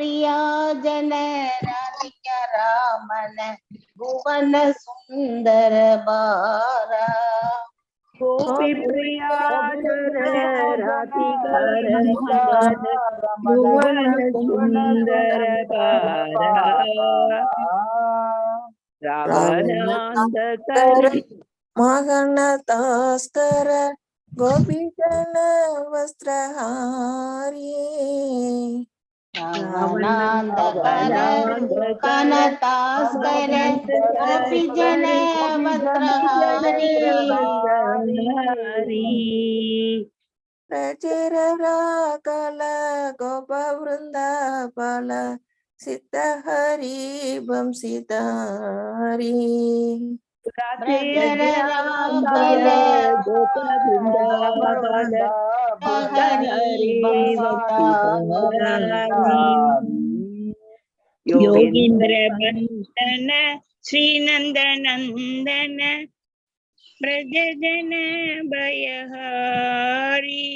प्रिया जन राधिका रामन भुवन सुंदर बारा गोपी प्रिया जन राधिका रमण भुवन सुंदर बारा रावणांधकर मगन तास्कर गोपीजन वस्त्रहारी रावणांधकर कानतास्कर गोपीजन वस्त्रहारी प्रचर राकल गोप वृंदापल सिद्ध हरि बंसितारी प्रचर राकल गोप वृंदापल हरि योगींद्र बंदन श्रीनंद नंदन ब्रजजन भयहारी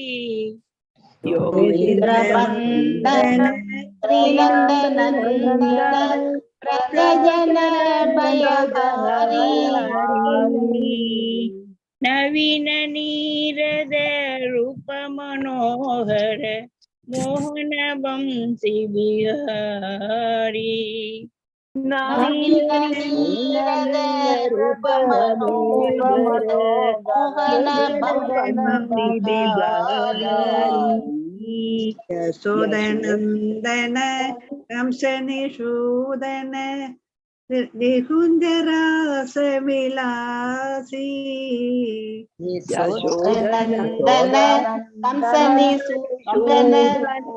योगींद्र बंदन श्रीनंद नंदन ब्रजजन भयहारी नवीन नीरद रूप मनोहर मोहन बंसी बिहारी नवीन नीरद रूप मनोहर मोहन बंसी बिहारी यशोदनंदन कंसनिषूदन निकुंजरास विलासी यशोदनंदन कंसनिषूदन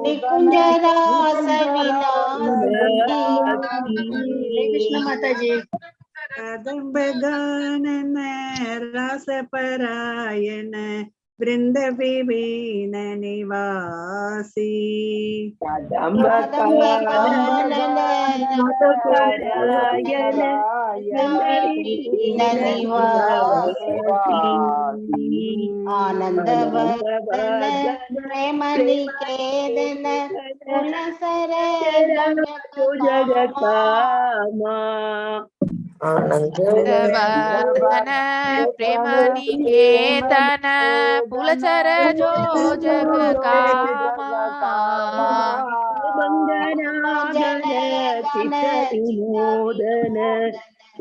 निकुंजरास विलासी। कृष्ण माता जी। कदम्ब गानन रसपरायण वृंद विभीन निवासी कदम्ब कानन रसपरायण आनंद वर्धन प्रेम निकेतन कुलसर जगकामा आनंद वर्धन प्रेम निकेतन पुलचर जो जग कामा बंदनागन चित विनोदन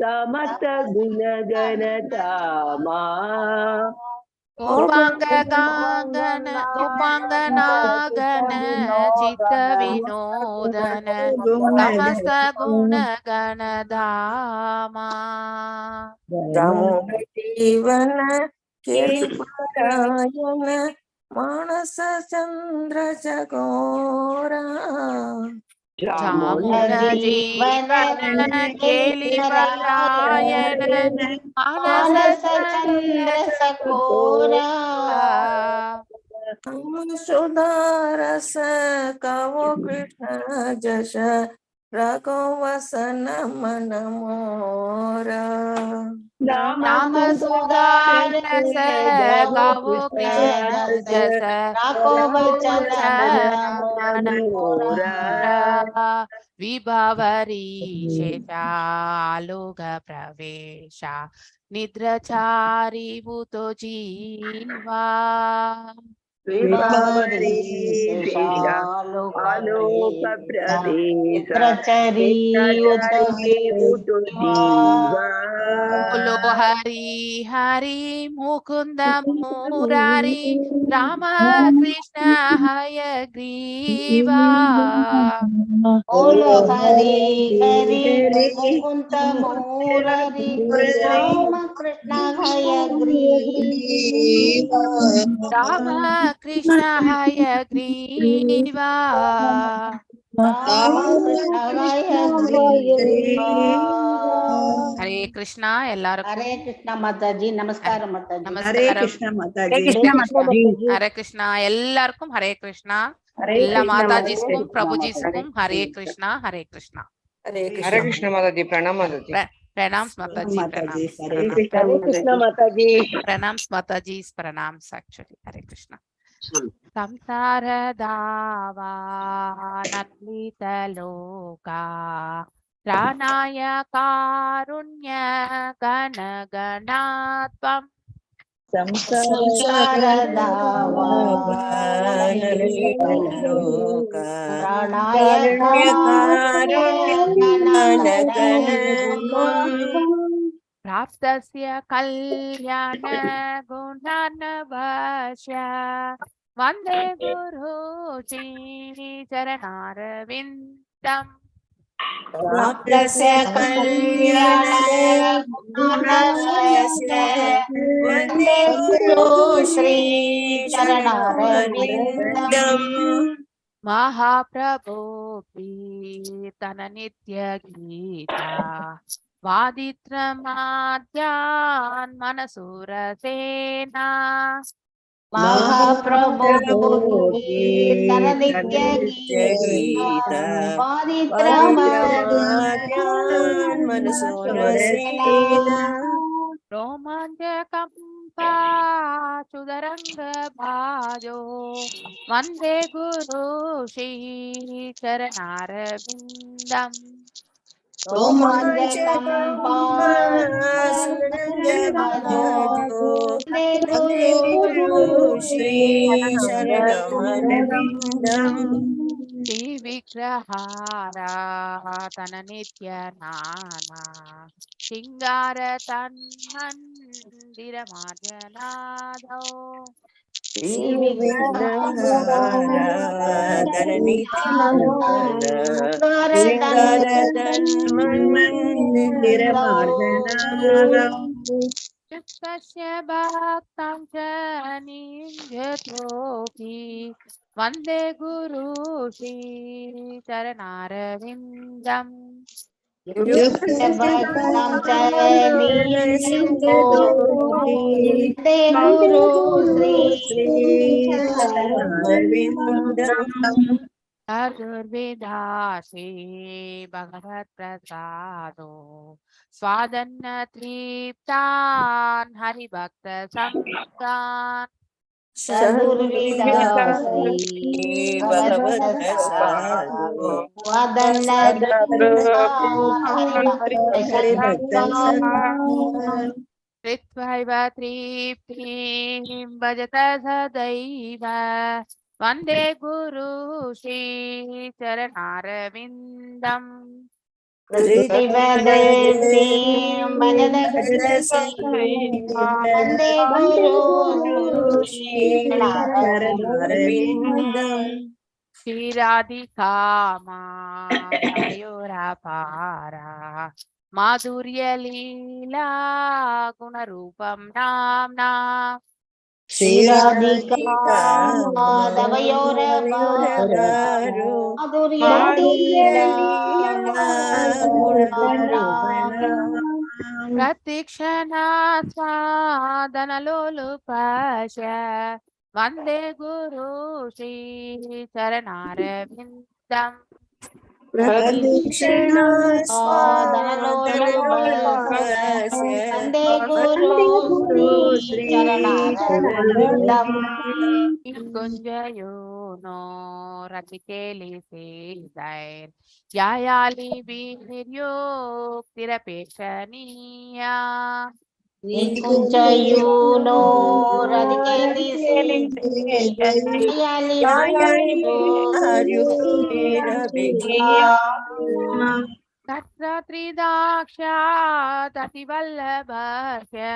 समत गुण गण तामा उपांगनागन चित्त विनोदन समस्त गुण गण धामा रामो जीवन कीर्तिपरायण मानस चंद्र चकोरा जामुन जीवन केली परायण मानस चंद्र सकोरा सुधारस कवो कृष्ण जश रघो वसन मन मोरा नाम सुधारस गावो कृष्ण जस राखो वचन मन मोरा विभावरी शेषालोक प्रवेशा निद्रचारी भूतो जीवा आलोक प्रदेश बोलो हरि हरि मुकुंद मुरारी राम कृष्ण हयग्रीवा बोलो हरि हरि मुकुंद मुरारी राम कृष्ण हयग्रीवा राम कृष्ण हयग्रीवा हरे कृष्णा எல்லாருக்கும் हरे कृष्णा माताजी नमस्कार माताजी हरे कृष्ण माताजी हरे कृष्णा எல்லாருக்கும் हरे कृष्णा எல்லா மாதாஜிஸ்க்கும் பிரபுஜிஸ்க்கும் हरे कृष्णा हरे कृष्णा हरे हरे कृष्ण माताजी प्रणाम माताजी प्रणाम माताजी प्रणाम हरे कृष्ण माताजी प्रणाम माताजी प्रणाम एक्चुअली हरे कृष्णा संसारदावानन्वितलोका त्राणाय कारुण्य गणगणात्वम् संसारदावानलोक प्राणाय कारुण्य प्राप्तस्य कल्याण गुणानवश्य वन्दे गुरु श्रीचरणारविन्दम् प्राप्तस्य कल्याणगुणवश्य वन्दे गुरु श्रीचरणारविन्दम् महाप्रभो प्रीतन नित्य गीता वादित्रमाद्यान् मनसुरसेना महाप्रभो कीर्तन नित्य गीता वादित्रमाद्यान् मनसुरसेना रोमाञ्चकम्पा चुदरङ्गभाजो वन्दे गुरु श्रीचरणारविन्दम् वन्दे गुरु श्रीचरणमरविन्दम् श्रीविग्रहारातन नित्य नाना सिंगार तन्मन्दिरमार्जनादौ चित्तस्य भक्तं च निजतोऽपि वन्दे गुरु श्रीचरणारविन्दम् भक्तं च वन्दे गुरु श्रीचरणारविन्दम् चतुर्विधासे भगवत्प्रसादो स्वादन्न तृप्तान् हरिभक्तसङ्गान् चतुर्विधासी भगवत्प्रसादो वदन्न कृत्वैव तृप्तिं भजत सदैव वन्दे गुरु श्रीचरणारविन्दम् वन्दे गुरु श्रीचरणारविन्दम् श्रीराधिका माधवयोरापारा माधुर्यलीला गुणरूपं नाम्ना श्रीराधिका माधवयोरपारो प्रतीक्षणा स्वादनलोलुपश्य वन्दे गुरु श्रीचरणारविन्दम् प्रदक्षिणा वन्दे गुरु श्रीचरणारविन्दम् कुञ्जयो नो रतिकेलिसेदैर् यायालि वीर्योक्तिरपेक्षणीया निकुञ्जयूनो तत्र त्रिदाक्षादतिवल्लभस्य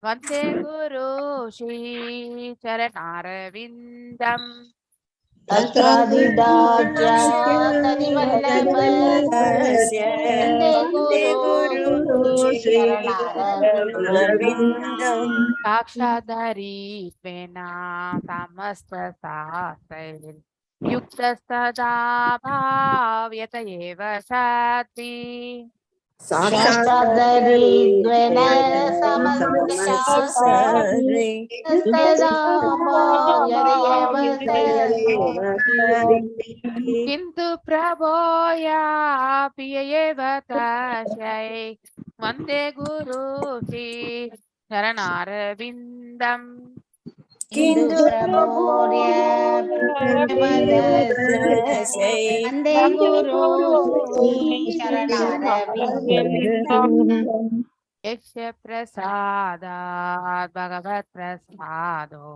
वन्दे गुरु श्रीचरणारविन्दम् साक्षादरीपेणा समस्तशास्त्रैर्युक्तस्तदा भाव्यत एव सति साक्षादरिद्वेन किन्तु प्रभोया प्रिय एव तस्यै वन्दे गुरु श्रीचरणारविन्दम् किन्तु प्रभोर्य वन्दे गुरु शरणारविन्दम् यस्य प्रसादात् भगवत् प्रसादो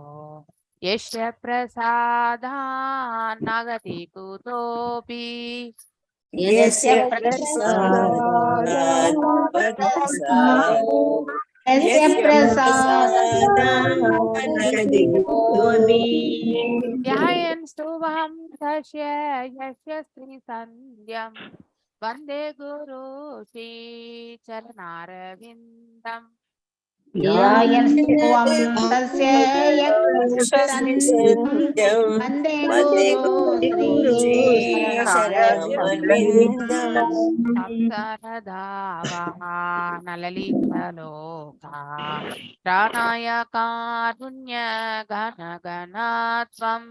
यस्य प्रसादात् नागति कुतोऽपि यस्य प्रसादात् प्रसादो यस्य प्रसादात् ध्यायन् स्तुवं तस्य यस्य श्रीसन्ध्यं वन्दे गुरु श्रीचरणारविन्दम् ध्यायन् त्वं तस्य वन्दे गुरु नललितलोका प्राणाय कारुण्य घन घनात्वम्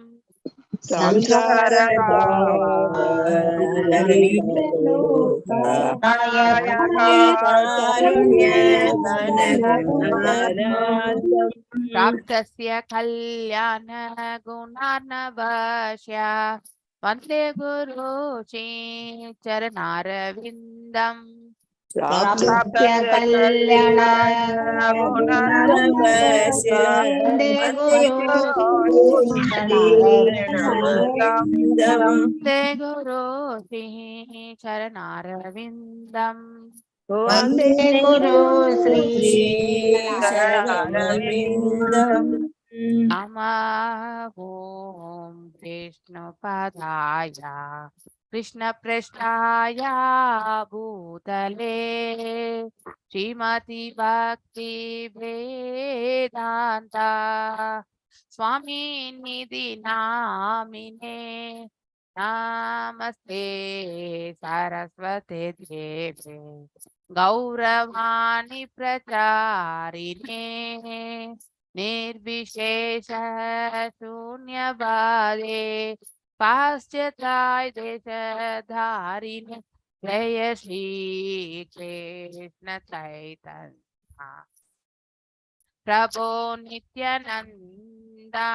प्राप्तस्य कल्याण गुणार्णवस्य वन्दे गुरु चरणारविन्दम् प्राप्त्य कल्याण वन्दे वन्दे गुरु चरणारविन्दम् वन्दे गुरु श्री नमः ॐ विष्णुपदाय कृष्णपृष्ठाय भूतले श्रीमती भक्ति वेदांता स्वामी निधि नामिने नमस्ते सरस्वती देवे गौरवाणी प्रचारिणे निर्विशेष शून्यवादे पाश्चात्य देशधारिणे जय श्री कृष्ण चैतन्य प्रभो नित्यानंदा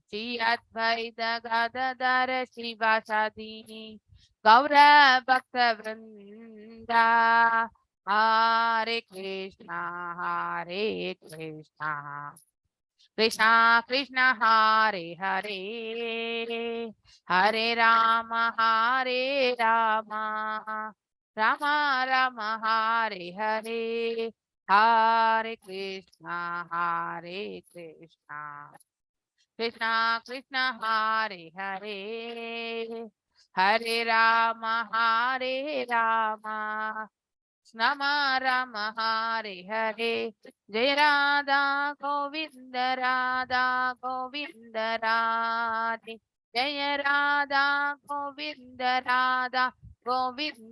श्री अद्वैत गदाधर श्रीवासादि गौर भक्त वृंदा हरे कृष्णा कृष्णा कृष्णा हरे हरे हरे राम राम राम हरे हरे हरे कृष्णा कृष्णा कृष्णा हरे हरे हरे राम राम राम हरे हरे जय राधा गोविंद राधे जय राधा गोविंद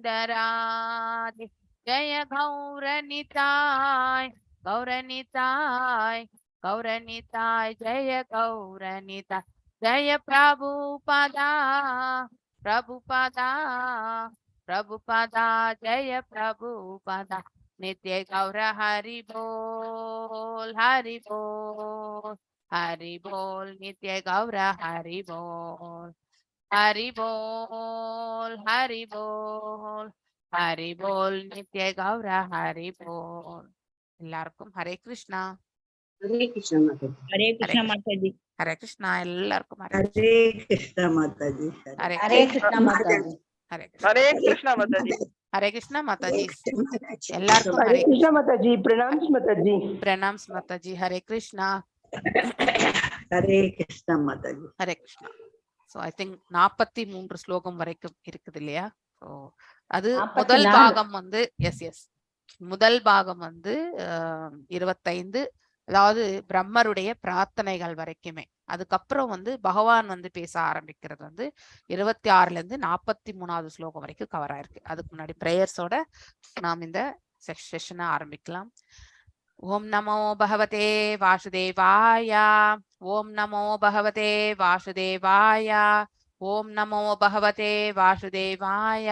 राधे जय गौरनिताय जय गौरनिताय जय प्रभुपादा जय प्रभुपादा नित्य गौर हरि बोल नित्य गौर हरि बोल नित्य गौर हरि बोल எல்லாருக்கும் ஹரே கிருஷ்ணா हरे कृष्ण माताजी ஹரே கிருஷ்ணா எல்லாருக்கும் ஹரே हरे कृष्ण माताजी हरे कृष्ण माताजी ஹரே கிருஷ்ணா மாதாஜி எல்லாருக்கும் हरे कृष्ण माताजी प्रणाम्स माताजी हरे कृष्णा हरे कृष्ण சோ ஐ திங்க் 43 ஸ்லோகம் வரைக்கும் இருக்குது இல்லையா சோ அது முதல் பாகம் வந்து எஸ் முதல் பாகம் வந்து 25 அதாவது பிரம்மருடைய பிரார்த்தனைகள் வரைக்குமே அதுக்கப்புறம் வந்து பகவான் வந்து பேச ஆரம்பிக்கிறது வந்து 26ல இருந்து 43வது ஸ்லோகம் வரைக்கும் கவர் ஆயிருக்கு அதுக்கு முன்னாடி பிரேயர்ஸோட நாம் இந்த செஷனை ஆரம்பிக்கலாம் ஓம் நமோ பகவதே வாசுதேவாய ஓம் நமோ பகவதே வாசுதேவாய ஓம் நமோ பகவதே வாசுதேவாய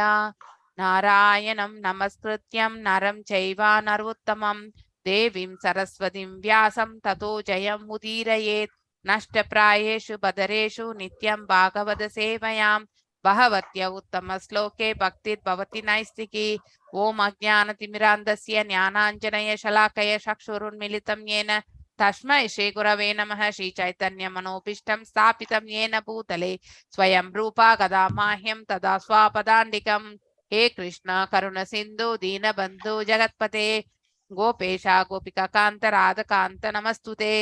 நாராயணம் நமஸ்கிருத்யம் நரம் சைவ நரோத்தமம் தேவீம் சரஸ்வதிம் வியாசம் ததோ ஜெயம் உதீரயேத் நஷ்டப்ராயேஷு பதரேஷு நித்யம் பாகவத சேவையாம் பகவத்ய உத்தம ஸ்லோகே பக்திர் பவதி நைஸ்திகி. ஓம் அஜ்ஞானதிமிராந்தஸ்ய ஞானாஞ்சனய ஷலாக்கய சக்ஷுருன்மிலிதம் येन तस्मै श्री गुरवे नमः. श्री चैतन्य मनोभीष्टं स्थापितं येन भूतले स्वयं रूपा गदा माह्यं तदा स्वापदान्तिकम्. हे कृष्ण करुण सिन्धु दीनबन्धु जगत्पते गोपेशा गोपिका कान्त राधकान्त नमस्तुते.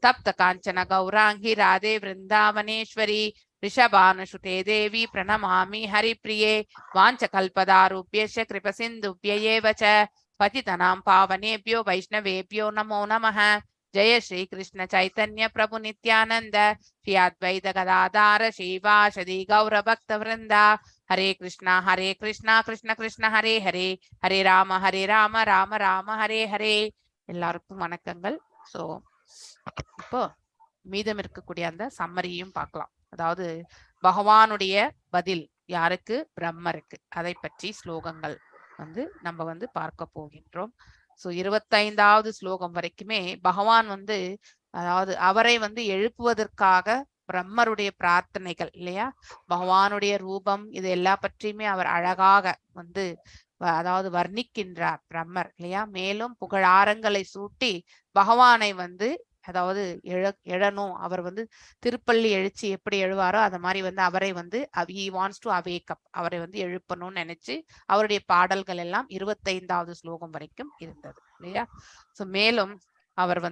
तप्त काञ्चन गौराङ्गी राधे वृन्दावनेश्वरी ऋषभानुसुते देवी प्रणमामि हरिप्रिये. वाञ्छकल्पदारुभ्यश्च कृपसिन्धुभ्य एव च पतितनां पावनेभ्यो वैष्णवेभ्यो नमो नमः. जय श्री कृष्ण चैतन्य प्रभु नित्यानंद श्री अद्वैत गदाधार श्रीवासदि गौर भक्त वृंदा. हरे कृष्णा कृष्ण कृष्ण हरे हरे हरे राम राम राम हरे हरे. எல்லாருக்கும் வணக்கங்கள். ஸோ இப்போ மீதம் இருக்கக்கூடிய அந்த சம்மரியும் பார்க்கலாம். அதாவது பகவானுடைய பதில் யாருக்கு? பிரம்மருக்கு. அதை பற்றி ஸ்லோகங்கள் நம்ம பார்க்க போகின்றோம். ஸோ 25வது ஸ்லோகம் வரைக்குமே பகவான் அதாவது அவரை எழுப்புவதற்காக பிரம்மருடைய பிரார்த்தனைகள் இல்லையா, பகவானுடைய ரூபம், இது எல்லா பற்றியுமே அவர் அழகாக அதாவது வர்ணிக்கின்றார் பிரம்மர் இல்லையா. மேலும் புகழாரங்களை சூட்டி பகவானை அதாவது எழணும், அவர் திருப்பள்ளி எழுச்சி எப்படி எழுவாரோ அத மாதிரி அவரை he wants to awake up, அவரை எழுப்பணும்னு நினைச்சு அவருடைய பாடல்கள் எல்லாம் 25வது ஸ்லோகம் வரைக்கும் இருந்தது இல்லையா. சோ மேலும் அவர்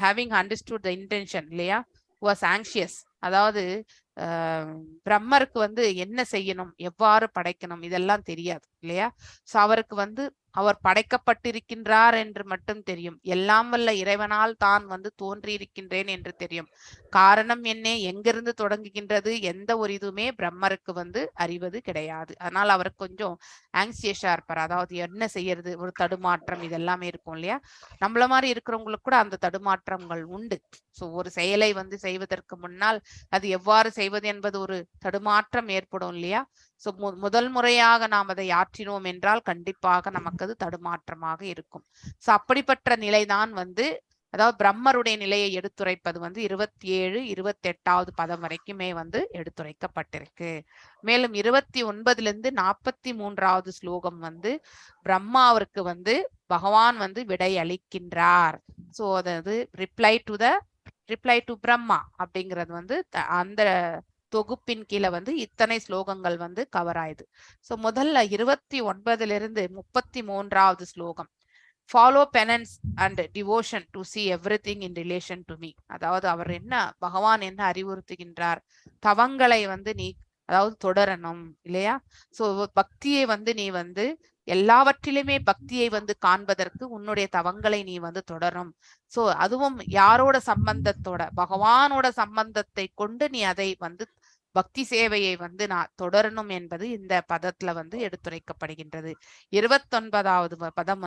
having understood the intention இல்லையா, was anxious, அதாவது பிரம்மருக்கு என்ன செய்யணும், எவ்வாறு படைக்கணும் இதெல்லாம் தெரியாது இல்லையா. சோ அவருக்கு அவர் படைக்கப்பட்டிருக்கின்றார் என்று மட்டும் தெரியும். எல்லாம் வல்ல இறைவனால் தான் தோன்றி இருக்கின்றேன் என்று தெரியும். காரணம் என்ன, எங்கிருந்து தொடங்குகின்றது, எந்த ஒரு இதுவுமே பிரம்மருக்கு அறிவது கிடையாது. அதனால அவர் கொஞ்சம் ஆங்சியஸா இருப்பார். அதாவது என்ன செய்யறது, ஒரு தடுமாற்றம் இதெல்லாமே இருக்கும் இல்லையா. நம்மள மாதிரி இருக்கிறவங்களுக்கு கூட அந்த தடுமாற்றங்கள் உண்டு. சோ ஒரு செயலை செய்வதற்கு முன்னால் அது எவ்வாறு செய்வது என்பது ஒரு தடுமாற்றம் ஏற்படும் இல்லையா. சோ முதல் முறையாக நாம் அதை ஆற்றினோம் என்றால் கண்டிப்பாக நமக்கு அது தடுமாற்றமாக இருக்கும். சோ அப்படிப்பட்ட நிலைதான் அதாவது பிரம்மருடைய நிலையை எடுத்துரைப்பது 27, 28வது பதம் வரைக்குமே எடுத்துரைக்கப்பட்டிருக்கு. மேலும் 29லிருந்து 43வது ஸ்லோகம் பிரம்மாவிற்கு பகவான் விடை அளிக்கின்றார். சோ அதாவது ரிப்ளை டு பிரம்மா அப்படிங்கிறது அந்த தொகுப்பின் கீழே இத்தனை ஸ்லோகங்கள் கவர் ஆயுது. சோ முதல்ல 29லிருந்து 33வது ஸ்லோகம், follow penance and devotion to see everything in relation to me. அதாவது அவர் பகவான் என்ன அறிவுறுத்துகின்றார், தவங்களை நீ அதாவது தொடரணும் இல்லையா. சோ பக்தியை நீ எல்லாவற்றிலுமே பக்தியை காண்பதற்கு உன்னுடைய தவங்களை நீ தொடரும். சோ அதுவும் யாரோட சம்பந்தத்தோட, பகவானோட சம்பந்தத்தை கொண்டு நீ அதை பக்தி சேவையை நான் தொடரணும் என்பது இந்த பதத்துல எடுத்துரைக்கப்படுகின்றது. 29வது பதம்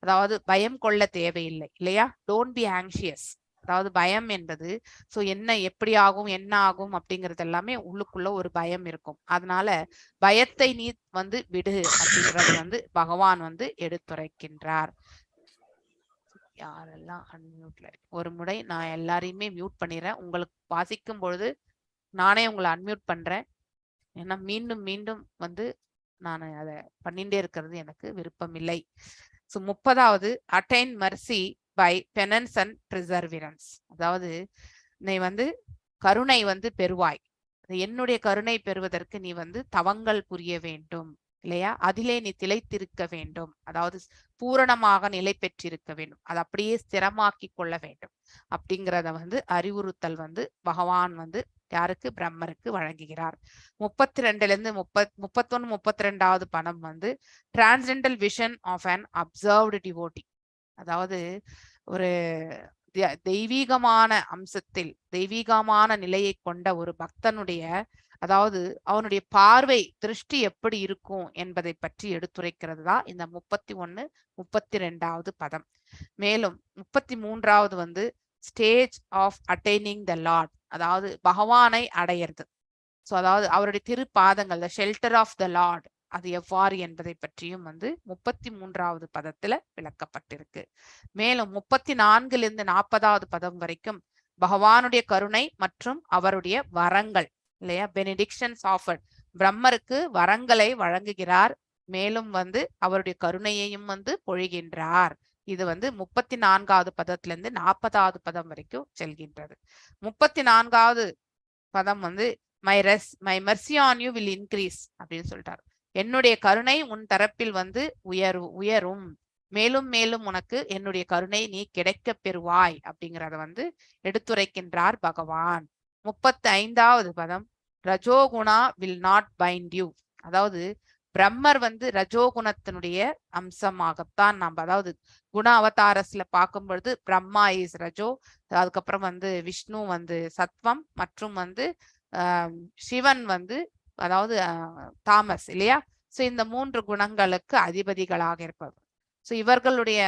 அதாவது பயம் கொள்ள தேவையில்லை இல்லையா, டோன்ட் பி ஆங்ஷியஸ். அதாவது பயம் என்பது சோ என்ன எப்படி ஆகும் என்ன ஆகும் அப்படிங்கிறது எல்லாமே உள்ளுக்குள்ள ஒரு பயம் இருக்கும். அதனால பயத்தை நீ விடு அப்படிங்கிறது பகவான் எடுத்துரைக்கின்றார். யாரெல்லாம் அன்மியூட்ல இருக்கு, ஒரு முறை நான் எல்லாரையுமே மியூட் பண்ணிடுறேன். உங்களுக்கு வாசிக்கும் பொழுது நானே உங்களை அன்மியூட் பண்றேன். ஏன்னா மீண்டும் மீண்டும் நான் அதை பண்ணிட்டே இருக்கிறது எனக்கு விருப்பம் இல்லை. சோ 30வது attain mercy by penance and perseverance. அதாவது நீ கருணை பெறுவாய். என்னுடைய கருணை பெறுவதற்கு நீ தவங்கள் புரிய வேண்டும் இல்லையா, அதிலே நீ திளைத்திருக்க வேண்டும். அதாவது பூரணமாக நிலை பெற்றிருக்க வேண்டும், அது அப்படியே ஸ்திரமாக்கி கொள்ள வேண்டும் அப்படிங்கிறத அறிவுறுத்தல் பகவான் யாருக்கு, பிரம்மருக்கு வழங்குகிறார். 32லிருந்து 31, 32வது பதம் transcendental vision of an observed devotee. அதாவது ஒரு தெய்வீகமான அம்சத்தில் தெய்வீகமான நிலையை கொண்ட ஒரு பக்தனுடைய அதாவது அவனுடைய பார்வை திருஷ்டி எப்படி இருக்கும் என்பதை பற்றி எடுத்துரைக்கிறது தான் இந்த 31, 32வது பதம். மேலும் 33வது stage of attaining the Lord, அதாவது பகவானை அடையிறது. சோ அதாவது அவருடைய திருப்பாதங்கள், the shelter of the Lord அது எவ்வாறு என்பதை பற்றியும் வந்து 33வது பதத்துல விளக்கப்பட்டிருக்கு. மேலும் 34லிருந்து 40வது பதம் வரைக்கும் பகவானுடைய கருணை மற்றும் அவருடைய வரங்கள் இல்லையா, பெனிடிக்ஷன்ஸ் ஆஃபர்ட், பிரம்மருக்கு வரங்களை வழங்குகிறார், மேலும் வந்து அவருடைய கருணையையும் வந்து பொழிகின்றார். இது வந்து 34வது பதத்திலிருந்து 40வது பதம் வரைக்கும் செல்கின்றது. 34வது பதம் வந்து my Mercy on you will increase அப்படின்னு சொல்லிட்டார். என்னுடைய கருணை உன் தரப்பில் வந்து உயரும், மேலும் மேலும் உனக்கு என்னுடைய கருணை நீ கிடைக்க பெறுவாய் அப்படிங்கிறத வந்து எடுத்துரைக்கின்றார் பகவான். 35வது பதம் ரஜோகுணா வில் நாட் பைண்ட் யூ. அதாவது பிரம்மர் வந்து ரஜோகுணத்தினுடைய அம்சமாகத்தான் நம்ம, அதாவது குண அவதாரஸ்ல பார்க்கும் பொழுது பிரம்மா இஸ் ரஜோ, அதுக்கப்புறம் வந்து விஷ்ணு வந்து சத்வம், மற்றும் வந்து சிவன் வந்து அதாவது தாமஸ் இல்லையா. சோ இந்த 3 குணங்களுக்கு அதிபதிகளாக இருப்பவர். சோ இவர்களுடைய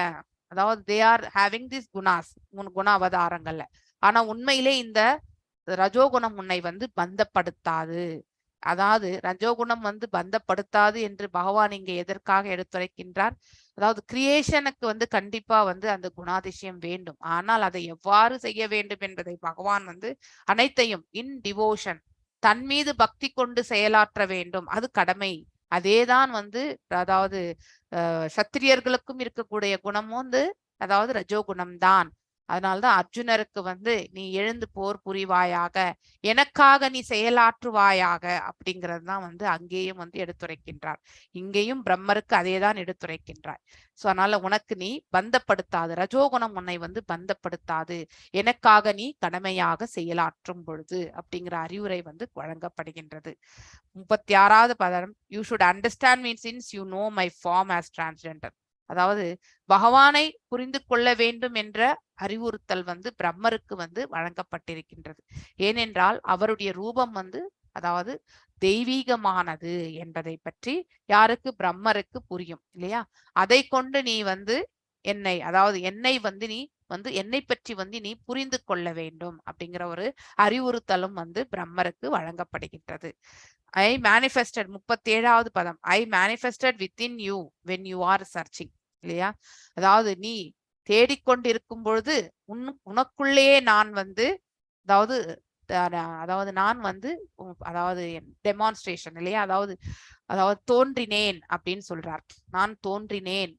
அதாவது தே ஆர் ஹேவிங் திஸ் குணாஸ் குண அவதாரங்கள்ல. ஆனா உண்மையிலே இந்த ரஜோகுணம் உன்னை வந்து பந்தப்படுத்தாது. அதாவது ரஜோகுணம் வந்து பந்தப்படுத்தாது என்று பகவான் இங்கே எதற்காக எடுத்துரைக்கின்றார்? அதாவது கிரியேஷனுக்கு வந்து கண்டிப்பா வந்து அந்த குணாதிசயம் வேண்டும். ஆனால் அதை எவ்வாறு செய்ய வேண்டும் என்பதை பகவான் வந்து அனைத்தையும் இன் டிவோஷன், தன் மீது பக்தி கொண்டு செயலாற்ற வேண்டும், அது கடமை. அதேதான் வந்து அதாவது சத்திரியர்களுக்கும் இருக்கக்கூடிய குணமும் வந்து அதாவது ரஜோகுணம் தான். அதனால்தான் அர்ஜுனருக்கு வந்து நீ எழுந்து போர் புரிவாயாக, எனக்காக நீ செயலாற்றுவாயாக அப்படிங்கிறது தான் வந்து அங்கேயும் வந்து எடுத்துரைக்கின்றார். இங்கேயும் பிரம்மருக்கு அதே தான் எடுத்துரைக்கின்றார். சோ அதனால உனக்கு நீ பந்தப்படுத்தாது, ரஜோகுணம் உன்னை வந்து பந்தப்படுத்தாது, எனக்காக நீ கடமையாக செயலாற்றும் பொழுது அப்படிங்கிற அறிவுரை வந்து வழங்கப்படுகின்றது. 36வது பதம் you should understand me since you know my form as transgender. அதாவது பகவானை புரிந்து கொள்ள வேண்டும் என்ற அறிவுறுத்தல் வந்து பிரம்மருக்கு வந்து வழங்கப்பட்டிருக்கின்றது. ஏனென்றால் அவருடைய ரூபம் வந்து அதாவது தெய்வீகமானது என்பதை பற்றி யாருக்கு? பிரம்மருக்கு புரியும் இல்லையா. அதை கொண்டு நீ வந்து என்னை, அதாவது என்னை வந்து நீ வந்து என்னை பற்றி வந்து நீ புரிந்து கொள்ள வேண்டும் அப்படிங்கிற ஒரு அறிவுறுத்தலும் வந்து பிரம்மருக்கு வழங்கப்படுகின்றது. ஐ மேனிஃபெஸ்டட் 37வது பதம் I manifested within you when you are searching இல்லையா. அதாவது நீ தேடிக்கொண்டிருக்கும் பொழுது உனக்குள்ளேயே நான் வந்து அதாவது நான் வந்து அதாவது டெமான்ஸ்ட்ரேஷன் இல்லையா, அதாவது தோன்றினேன் அப்படின்னு சொல்றார். நான் தோன்றினேன்,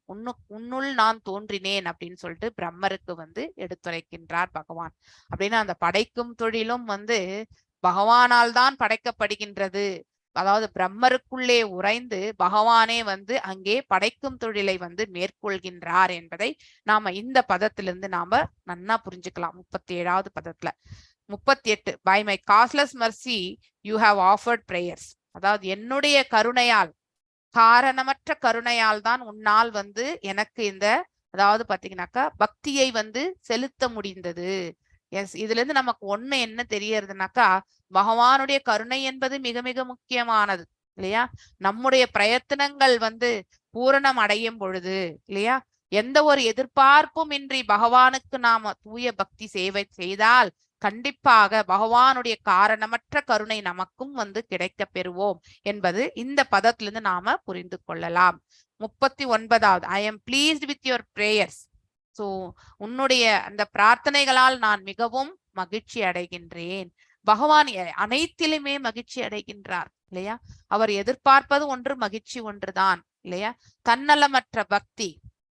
உன்னுள் நான் தோன்றினேன் அப்படின்னு சொல்லிட்டு பிரம்மருக்கு வந்து எடுத்துரைக்கின்றார் பகவான். அப்படின்னா அந்த படைக்கும் தொழிலும் வந்து பகவானால் தான் படைக்கப்படுகின்றது. அதாவது பிரம்மருக்குள்ளே உறைந்து பகவானே வந்து அங்கே படைக்கும் தொழிலை வந்து மேற்கொள்கின்றார் என்பதை நாம இந்த பதத்திலிருந்து நாம நன்னா புரிஞ்சுக்கலாம். 37வது பதத்துல 38 by my causeless mercy you have offered prayers. அதாவது என்னுடைய கருணையால், காரணமற்ற கருணையால் தான் உன்னால் வந்து எனக்கு இந்த அதாவது பாத்தீங்கன்னாக்கா பக்தியை வந்து செலுத்த முடிந்தது. எஸ், இதுல இருந்து நமக்கு ஒண்ணு என்ன தெரியறதுனாக்கா, பகவானுடைய கருணை என்பது மிக மிக முக்கியமானது இல்லையா. நம்முடைய பிரயத்தனங்கள் வந்து பூரணம் அடையும் பொழுது இல்லையா, எந்த ஒரு எதிர்பார்ப்பும் இன்றி பகவானுக்கு நாம தூய பக்தி சேவை செய்தால் கண்டிப்பாக பகவானுடைய காரணமற்ற கருணை நமக்கும் வந்து கிடைக்க பெறுவோம் என்பது இந்த பதத்திலிருந்து நாம புரிந்து கொள்ளலாம். 39வது I am pleased with your prayers. So உன்னுடைய அந்த பிரார்த்தனைகளால் நான் மிகவும் மகிழ்ச்சி அடைகின்றேன். பகவான் அனைத்திலுமே மகிழ்ச்சி அடைகின்றார் இல்லையா. அவர் எதிர்பார்ப்பது ஒன்று, மகிழ்ச்சி ஒன்றுதான் இல்லையா. தன்னலமற்ற பக்தி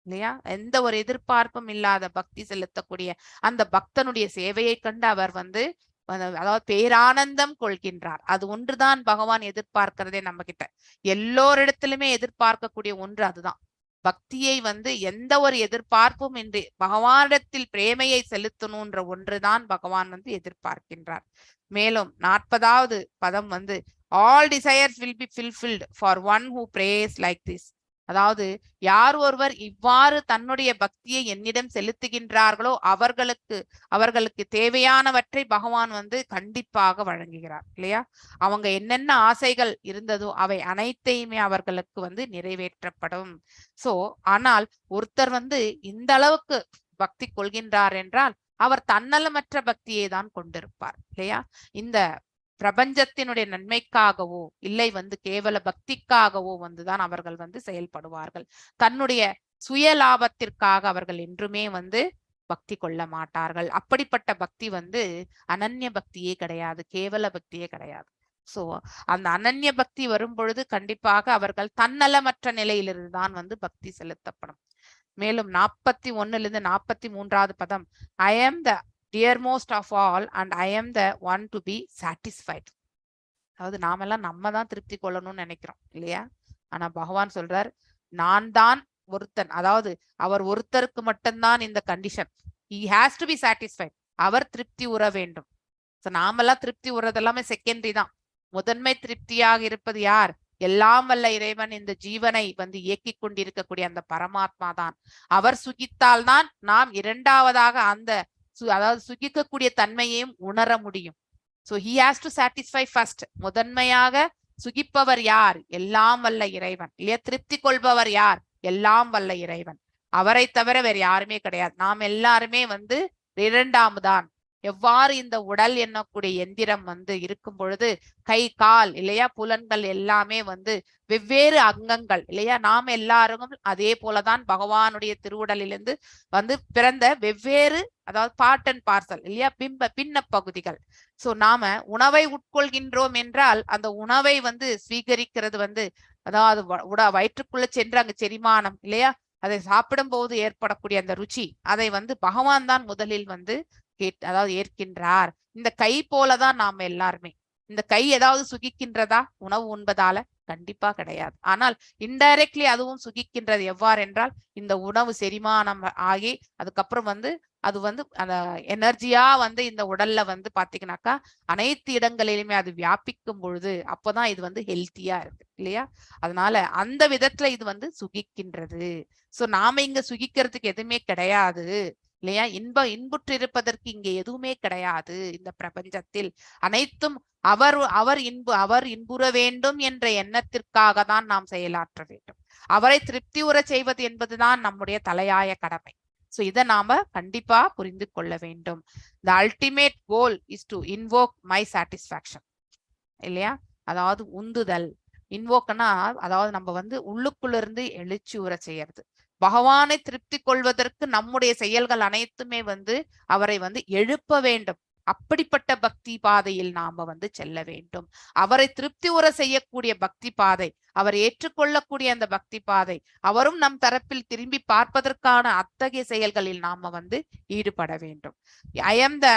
இல்லையா, எந்த ஒரு எதிர்பார்ப்பும் இல்லாத பக்தி செலுத்தக்கூடிய அந்த பக்தனுடைய சேவையை கண்டு அவர் வந்து அதாவது பேரானந்தம் கொள்கின்றார். அது ஒன்றுதான் பகவான் எதிர்பார்க்கிறதே நம்ம கிட்ட. எல்லோரிடத்திலுமே எதிர்பார்க்கக்கூடிய ஒன்று அதுதான். பக்தியை வந்து எந்த ஒரு எதிர்பார்ப்பும் இன்றி பகவானிடத்தில் பிரேமையை செலுத்தணும்ன்ற ஒன்றுதான் பகவான் வந்து எதிர்பார்க்கின்றார். மேலும் 40வது பதம் வந்து all desires will be fulfilled for one who prays like this. அதாவது யார் ஒருவர் இவ்வாறு தன்னுடைய பக்தியை என்னிடம் செலுத்துகின்றார்களோ அவர்களுக்கு தேவையானவற்றை பகவான் வந்து கண்டிப்பாக வழங்குகிறார் இல்லையா. அவங்க என்னென்ன ஆசைகள் இருந்ததோ அவை அனைத்தையுமே அவர்களுக்கு வந்து நிறைவேற்றப்படும். சோ ஆனால் ஒருத்தர் வந்து இந்த அளவுக்கு பக்தி கொள்கின்றார் என்றால் அவர் தன்னலமற்ற பக்தியை தான் கொண்டிருப்பார் இல்லையா. இந்த பிரபஞ்சத்தினுடைய நன்மைக்காகவோ இல்லை வந்து கேவல பக்திக்காகவோ வந்துதான் அவர்கள் வந்து செயல்படுவார்கள். தன்னுடைய சுய லாபத்திற்காக அவர்கள் என்றுமே வந்து பக்தி கொள்ள மாட்டார்கள். அப்படிப்பட்ட பக்தி வந்து அனன்ய பக்தியே கிடையாது, கேவல பக்தியே கிடையாது. சோ அந்த அனன்ய பக்தி வரும் பொழுது கண்டிப்பாக அவர்கள் தன்னலமற்ற நிலையிலிருந்து தான் வந்து பக்தி செலுத்தப்படும். மேலும் 41 43வது பதம், ஐ ஆம் த டியர்மோஸ்ட் ஆஃப் ஆல் அண்ட் ஐ ஆம் the one to be satisfied. அதாவது நாமெல்லாம் நம்ம தான் திருப்தி கொள்ளணும்னு நினைக்கிறோம் இல்லையா? ஆனா பகவான் சொல்றார், நான் தான் ஒருத்தன். அதாவது அவர் ஒருத்தருக்கு மட்டும்தான் இந்த condition. he has to be satisfied. அவர் திருப்தி உற வேண்டும். நாமெல்லாம் திருப்தி உறது எல்லாமே செகண்டரி தான். முதன்மை திருப்தியாக இருப்பது யார்? எல்லாம் வல்ல இறைவன் இந்த ஜீவனை வந்து இயக்கி கொண்டிருக்கக்கூடிய அந்த பரமாத்மா தான். அவர் சுகித்தால்தான் நாம் இரண்டாவதாக அந்த அதாவது சுகிக்கக்கூடிய தன்மையையும் உணர முடியும். So he has to satisfy first. முதன்மையாக சுகிப்பவர் யார்? எல்லாம் வல்ல இறைவன் இல்லையா? திருப்தி கொள்பவர் யார்? எல்லாம் வல்ல இறைவன். அவரை தவிர வேற யாருமே கிடையாது. நாம் எல்லாருமே வந்து இரண்டாம்தான். எவ்வாறு இந்த உடல் எண்ணக்கூடிய எந்திரம் வந்து இருக்கும் பொழுது கை கால் இல்லையா, புலன்கள் எல்லாமே வந்து வெவ்வேறு அங்கங்கள் இல்லையா? நாம் எல்லாரும் அதே போலதான் பகவானுடைய திருவுடலிலிருந்து வந்து பிறந்த வெவ்வேறு, அதாவது பார்ட் அண்ட் பார்சல் இல்லையா, பின்ன பகுதிகள். சோ நாம உணவை உட்கொள்கின்றோம் என்றால் அந்த உணவை வந்து ஸ்வீகரிக்கிறது வந்து, அதாவது வயிற்றுக்குள்ள சென்று அங்கு செரிமானம் இல்லையா, அதை சாப்பிடும் போது ஏற்படக்கூடிய அந்த ருச்சி, அதை வந்து பகவான் தான் முதலில் வந்து அதாவது ஏற்கின்றார். இந்த கை போலதான் நாம எல்லாருமே. இந்த கை ஏதாவது சுகிக்கின்றதா உணவு உண்பதால? கண்டிப்பா கிடையாது. ஆனால் இன்டைரக்ட்லி அதுவும் சுகிக்கின்றது. எவ்வாறு என்றால் இந்த உணவு செரிமானம் ஆகி அதுக்கப்புறம் வந்து அது வந்து அந்த எனர்ஜியா வந்து இந்த உடல்ல வந்து பாத்தீங்கன்னாக்கா அனைத்து இடங்களிலுமே அது வியாபிக்கும் பொழுது அப்பதான் இது வந்து ஹெல்த்தியா இருக்கு இல்லையா? அதனால அந்த விதத்துல இது வந்து சுகிக்கின்றது. சோ நாம இங்க சுகிக்கிறதுக்கு எதுவுமே கிடையாது இல்லையா? இன்புற்று இருப்பதற்கு இங்கே எதுவுமே கிடையாது. இந்த பிரபஞ்சத்தில் அனைத்தும் அவர் இன்புற வேண்டும் என்ற எண்ணத்திற்காக தான் நாம் செயலாற்ற வேண்டும். அவரை திருப்தி உற செய்வது என்பதுதான் நம்முடைய தலையாய கடமை. சோ இதை நாம கண்டிப்பா புரிந்து கொள்ள வேண்டும். The ultimate goal is to invoke my satisfaction இல்லையா? அதாவது உந்துதல். இன்வோக்னா அதாவது நம்ம வந்து உள்ளுக்குள்ள இருந்து எழுச்சி உற செய்யறது. பகவானை திருப்தி கொள்வதற்கு நம்முடைய செயல்கள் அனைத்துமே வந்து அவரை வந்து எழுப்ப வேண்டும். அப்படிப்பட்ட பக்தி பாதையில் நாம வந்து செல்ல வேண்டும். அவரை திருப்தி உற செய்யக்கூடிய பக்தி பாதை, அவர் ஏற்றுக்கொள்ளக்கூடிய அந்த பக்தி பாதை, அவரும் நம் தரப்பில் திரும்பி பார்ப்பதற்கான அத்தகைய செயல்களில் நாம வந்து ஈடுபட வேண்டும். ஐ ஆம் த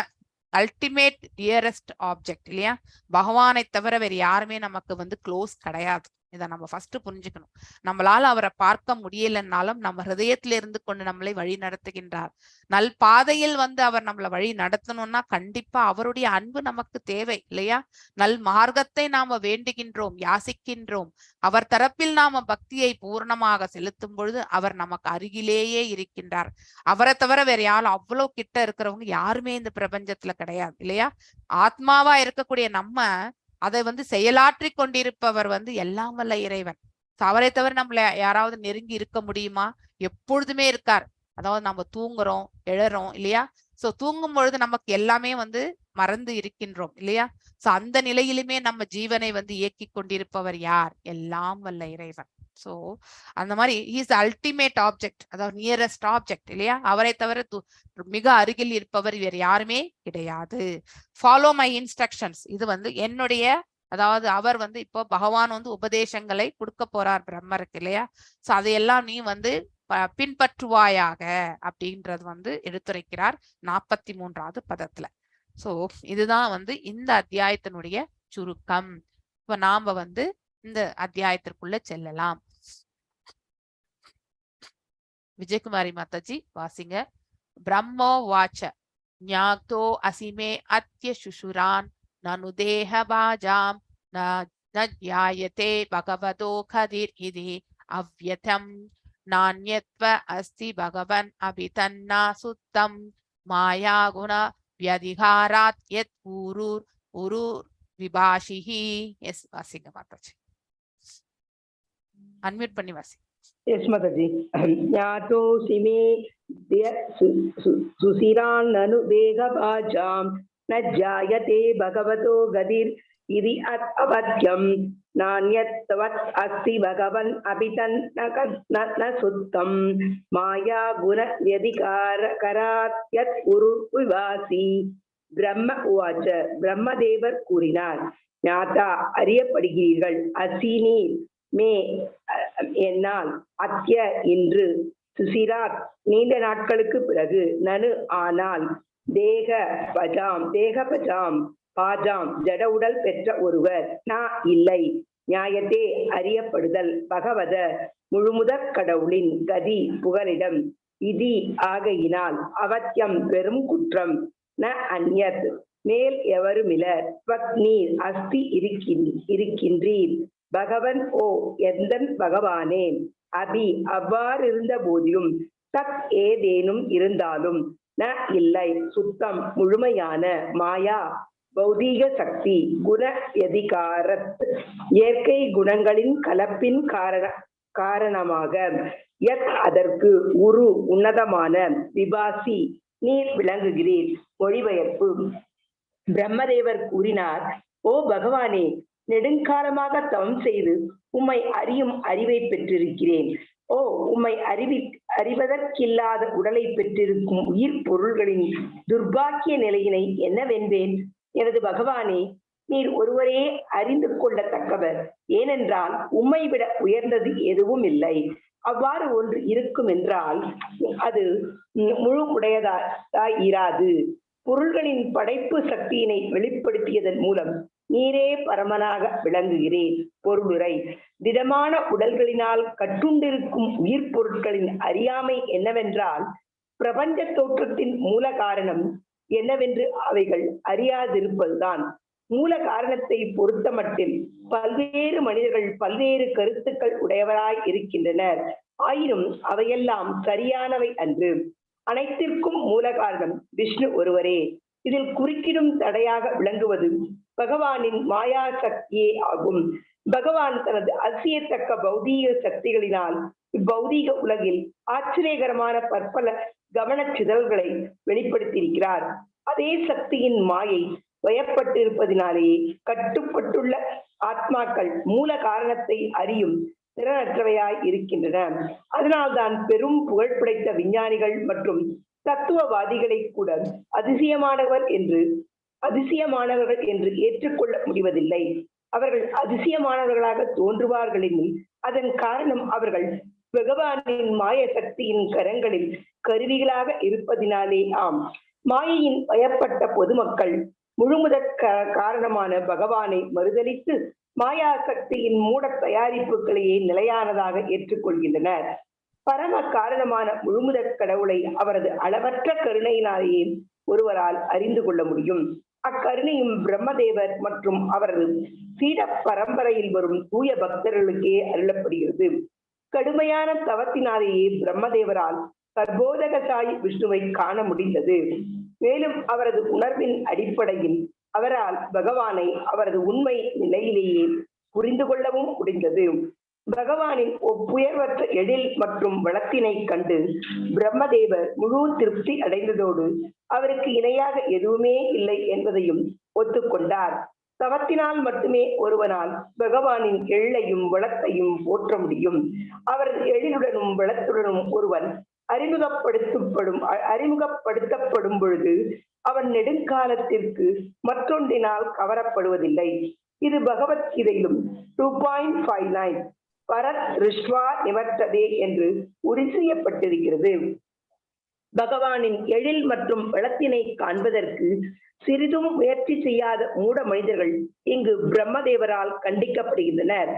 அல்டிமேட் டியரஸ்ட் ஆப்ஜெக்ட் இல்லையா? பகவானை தவிர வேற யாருமே நமக்கு வந்து க்ளோஸ் கிடையாது. இதை நம்ம ஃபர்ஸ்ட் புரிஞ்சுக்கணும். நம்மளால அவரை பார்க்க முடியலன்னாலும் நம்ம ஹிருதயத்தில இருந்து கொண்டு நம்மளை வழி நடத்துகின்றார். நல் பாதையில் வந்து அவர் நம்மளை வழி நடத்தணும்னா கண்டிப்பா அவருடைய அன்பு நமக்கு தேவை இல்லையா? நல் மார்க்கத்தை நாம வேண்டுகின்றோம், யாசிக்கின்றோம். அவர் தரப்பில் நாம பக்தியை பூர்ணமாக செலுத்தும் பொழுது அவர் நமக்கு அருகிலேயே இருக்கின்றார். அவரை தவிர வேற யாரும் அவ்வளவு கிட்ட இருக்கிறவங்க யாருமே இந்த பிரபஞ்சத்துல கிடையாது இல்லையா? ஆத்மாவா இருக்கக்கூடிய நம்ம அதை வந்து செயலாற்றி கொண்டிருப்பவர் வந்து எல்லாம் வல்ல இறைவன். அவரை தவிர நம்மள யாராவது நெருங்கி இருக்க முடியுமா? எப்பொழுதுமே இருக்கார். அதாவது நம்ம தூங்குறோம், எழறோம் இல்லையா? சோ தூங்கும் பொழுது நமக்கு எல்லாமே வந்து மறந்து இருக்கின்றோம் இல்லையா? சோ அந்த நிலையிலுமே நம்ம ஜீவனை வந்து இயக்கி கொண்டிருப்பவர் யார்? எல்லாம் வல்ல இறைவன். சோ அந்த மாதிரி இஸ் அல்டிமேட் ஆப்ஜெக்ட், அதாவது நியரஸ்ட் ஆப்ஜெக்ட் இல்லையா? அவரை தவிர மிக அருகில் இருப்பவர் வேறு யாருமே கிடையாது. Follow my instructions. இது வந்து என்னுடைய, அதாவது அவர் வந்து இப்போ பகவான் வந்து உபதேசங்களை கொடுக்க போறார் பிரம்மருக்கு இல்லையா? சோ அதையெல்லாம் நீ வந்து பின்பற்றுவாயாக அப்படின்றது வந்து எடுத்துரைக்கிறார் 43வது பதத்துல. சோ இதுதான் வந்து இந்த அத்தியாயத்தினுடைய சுருக்கம். இப்ப நாம வந்து இந்த அத்தியாயத்திற்குள்ள செல்லலாம். விஜயகுமாரி மாதாஜி வாசிங்க. பிரம்மோ வாச்ச ஞாக்தோ அசிமே அத்ய சுஷுரான் நனு தேஹ பாஜாம் நஜ்யாயதே பகவதோ கதிர் இதி அவ்யதம் நான்யத்வ அஸ்தி பகவன் அபிதன்னா சுத்தம் மாயா குண வியதிகாராத் யத் உரு விபாஷிஹி. எஸ் வாசிங்க மாதாஜி. அன்மியூட் பண்ணி வாசி. எஸ் மாதாஜி. ஞாதோசி மே சுசிரான் நனு தேக பாஜாம் நஜ்யாயதே பகவதோ கதிர் इति अवत्यं नान्यत्वत् अस्ति भगवन् अपि तन्न सुत्तं माया गुण व्यधिकारात् यत् उरुविवासी பிரம்ம உவாச்ச பிரம்மதேவர் கூறினார், ஞாதா அறியப்படுகிறீர்கள், அசீனீர் மே என்னால், அத்ய இன்று, சுசிராத் நீண்ட நாட்களுக்கு பிறகு, நனு ஆனால், தேக பஜாம் பாஜாம் ஜட உடல் பெற்ற ஒருவர், நான் இல்லை, நியாயத்தே அறியப்படுதல், பகவத முழுமுதற் கடவுளின், கதி புகலிடம், இதி ஆகையினால், அவத்தியம் பெரும் குற்றம், ந அந்யத் மேல் எவருமிலர், நீர் அஸ்தி இருக்கின்றீர், பகவன் ஓ எந்தன் பகவானே, அபி அவ்வாறிருந்த போதிலும், தத் ஏதேனும் இருந்தாலும், ந இல்லை சுத்தம் முழுமையான, மாயா பௌதீக சக்தி, குண எதிகாரத் இயற்கை குணங்களின் கலப்பின் காரணமாக, யத் அதற்கு உரு உன்னதமான, விபாசி நீர் விளங்குகிறீர். மொழிபெயர்ப்பு. பிரம்மதேவர் கூறினார், ஓ பகவானே, நெடுங்காலமாக தவம் செய்து உம்மை அறியும் அறிவை பெற்றிருக்கிறேன். ஓ உம்மை அறிவதற்கில்லாத உடலை பெற்றிருக்கும் உயிர் பொருள்களின் துர்பாக்கிய நிலையினை என்னவென்பேன்? எனது பகவானே, நீர் ஒருவரே அறிந்து கொள்ளத்தக்கவர். ஏனென்றால் உம்மை விட உயர்ந்தது எதுவும் இல்லை. அவ்வாறு ஒன்று இருக்கும் என்றால் அது முழு உடையதாய் இராது. பொருள்களின் படைப்பு சக்தியினை வெளிப்படுத்தியதன் மூலம் நீரே பரமனாக விளங்குகிறேன். பொருளுரை. திடமான உடல்களினால் கட்டுண்டிருக்கும் உயிர் பொருட்களின் அறியாமை என்னவென்றால், பிரபஞ்ச தோற்றத்தின் மூல காரணம் என்னவென்று அவைகள் அறியாதிருப்பதுதான். மூல காரணத்தை பொறுத்த மட்டில் பல்வேறு மனிதர்கள் பல்வேறு கருத்துக்கள் உடையவராய் இருக்கின்றனர். ஆயினும் அவையெல்லாம் சரியானவை அன்று. அனைத்திற்கும் மூல காரணம் விஷ்ணு ஒருவரே. இதில் குறுக்கிடும் தடையாக விளங்குவது பகவானின் மாயா சக்தியே ஆகும். பகவான் தனது அசியத்தக்க பௌதீக சக்திகளினால் இப்பௌதீக உலகில் ஆச்சரியகரமான பற்பல கவனச்சிதழ்களை வெளிப்படுத்தியிருக்கிறார். அதே சக்தியின் மாயை வயப்பட்டிருப்பதினாலேயே கட்டுப்பட்டுள்ள ஆத்மாக்கள் மூல காரணத்தை அறியும் திறனற்றவையாய் இருக்கின்றன. அதனால்தான் பெரும் புகழ் படைத்த விஞ்ஞானிகள் மற்றும் தத்துவவாதிகளை கூட அதிசயமானவர்கள் என்று ஏற்றுக்கொள்ள முடிவதில்லை. அவர்கள் அதிசயமானவர்களாக தோன்றுவார்கள் எனில் அதன் காரணம் அவர்கள் பகவானின் மாய சக்தியின் கரங்களில் கருவிகளாக இருப்பதினாலே ஆம். மாயையின் பயப்பட்ட பொதுமக்கள் முழுமுதற் காரணமான பகவானை மறுதலித்து மாயா சக்தியின் மூட தயாரிப்புகளையே நிலையானதாக ஏற்றுக்கொள்கின்றனர். பரம காரணமான முழுமுதற் கடவுளை அவரது அளவற்ற கருணையினாலேயே ஒருவரால் அறிந்து கொள்ள முடியும். அக்கருணையும் பிரம்மதேவர் மற்றும் அவரது சீட பரம்பரையில் வரும் தூய பக்தர்களுக்கே அருளப்படுகிறது. கடுமையான தவத்தினாலேயே பிரம்மதேவரால் சர்வோதகசாய் விஷ்ணுவை காண முடிந்தது. மேலும் அவரது உணர்வின் அடிப்படையில் அவரால் பகவானை அவரது உண்மை நிலையிலேயே புரிந்து கொள்ளவும் முடிந்தது. பகவானின் ஒப்புயர்வற்ற எழில் மற்றும் வளத்தினை கண்டு பிரம்மதேவர் முழு திருப்தி அடைந்ததோடு அவருக்கு இணையாக எதுவுமே இல்லை என்பதையும் ஒத்துக்கொண்டார். தவத்தினால் மட்டுமே ஒருவனால் பகவானின் எழிலையும் வளத்தையும் போற்ற முடியும். அவரது எழிலுடனும் வளத்துடனும் ஒருவன் அறிமுகப்படுத்தப்படும் பொழுது அவன் நெடுங்காலத்திற்கு மற்றொன்றினால் கவரப்படுவதில்லை. இது பகவத்கீதையிலும் 2.59 பரத் ரிஷ்வா நிவர்த்ததே என்று உறுதி செய்யப்பட்டிருக்கிறது. பகவானின் எழில் மற்றும் வளத்தினை காண்பதற்கு சிறிதும் முயற்சி செய்யாத மூட மனிதர்கள் இங்கு பிரம்மதேவரால் கண்டிக்கப்படுகின்றனர்.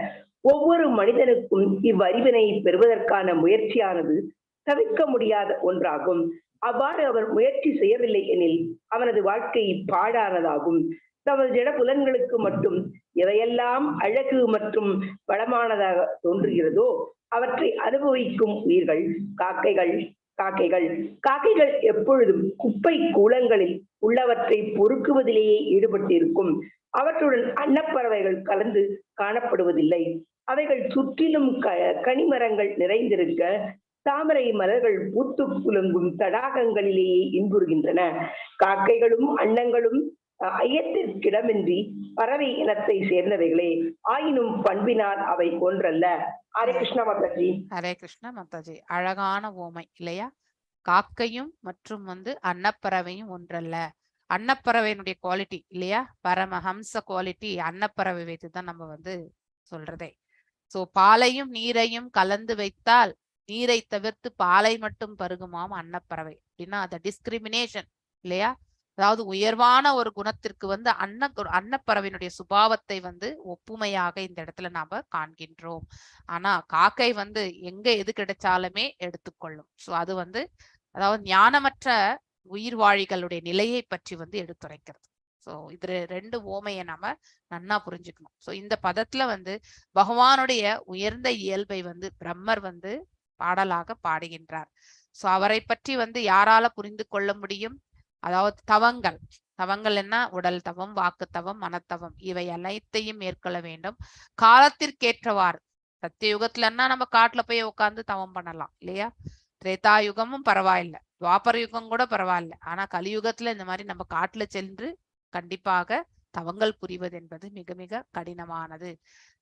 ஒவ்வொரு மனிதனுக்கும் இவ்வறிவினை பெறுவதற்கான முயற்சியானது தவிர்க்க முடியாத ஒன்றாகும். அவ்வாறு அவர் முயற்சி செய்யவில்லை எனில் அவனது வாழ்க்கை பாழானதாகும். தமது ஜட புலன்களுக்கு மட்டும் எவையெல்லாம் அழகு மற்றும் வளமானதாக தோன்றுகிறதோ அவற்றை அனுபவிக்கும் உயிர்கள் காக்கைகள் எப்பொழுதும் குப்பை கூலங்களில் உள்ளவற்றை பொறுக்குவதிலேயே ஈடுபட்டிருக்கும். அவற்றுடன் அன்னப்பறவைகள் கலந்து காணப்படுவதில்லை. அவைகள் சுற்றிலும் கனிமரங்கள் நிறைந்திருக்க தாமரை மலர்கள் பூத்து குலுங்கும் தடாகங்களிலேயே இன்புறுகின்றன. காக்கைகளும் அன்னங்களும் ஐயத்திற்கிடமின்றி பறவை இனத்தை சேர்ந்தவைகளே, ஆயினும் பண்பினால் அவை ஒன்றல்ல. ஹரே கிருஷ்ணா மாதாஜி. ஹரே கிருஷ்ணா மாதாஜி. அழகான ஓமை இல்லையா? காக்கையும் மற்றும் அன்னப்பறவையும் ஒன்றல்ல. அன்னப்பறவையினுடைய குவாலிட்டி இல்லையா, பரமஹம்ச குவாலிட்டி அன்னப்பறவை வைத்துதான் நம்ம சொல்றதே. சோ பாலையும் நீரையும் கலந்து வைத்தால் நீரை தவிர்த்து பாலை மட்டும் பருகுமாம் அன்னப்பறவை அப்படின்னா அது டிஸ்கிரிமினேஷன் இல்லையா? அதாவது உயர்வான ஒரு குணத்திற்கு அன்னப்பறவையினுடைய சுபாவத்தை ஒப்புமையாக இந்த இடத்துல நாம காண்கின்றோம். ஆனா காக்கை எங்க எது கிடைச்சாலுமே எடுத்துக்கொள்ளும். சோ அது அதாவது ஞானமற்ற உயிர்வாழிகளுடைய நிலையை பற்றி எடுத்துரைக்கிறது. சோ இது ரெண்டு ஓமையை நாம நன்னா புரிஞ்சுக்கணும். சோ இந்த பதத்துல பகவானுடைய உயர்ந்த இயல்பை பிரம்மர் பாடலாக பாடுகின்றார். சோ அவரை பற்றி யாரால புரிந்து கொள்ள முடியும்? அதாவது தவங்கள் என்ன? உடல் தவம், வாக்கு தவம், மனத்தவம், இவை அனைத்தையும் மேற்கொள்ள வேண்டும். காலத்திற்கேற்றவாறு சத்தியுகத்துலன்னா நம்ம காட்டுல போய் உட்கார்ந்து தவம் பண்ணலாம் இல்லையா? திரேதாயுகமும் பரவாயில்ல, துவாபர யுகம் கூட பரவாயில்ல. ஆனா கலியுகத்துல இந்த மாதிரி நம்ம காட்டுல சென்று கண்டிப்பாக தவங்கள் புரிவது என்பது மிக மிக கடினமானது.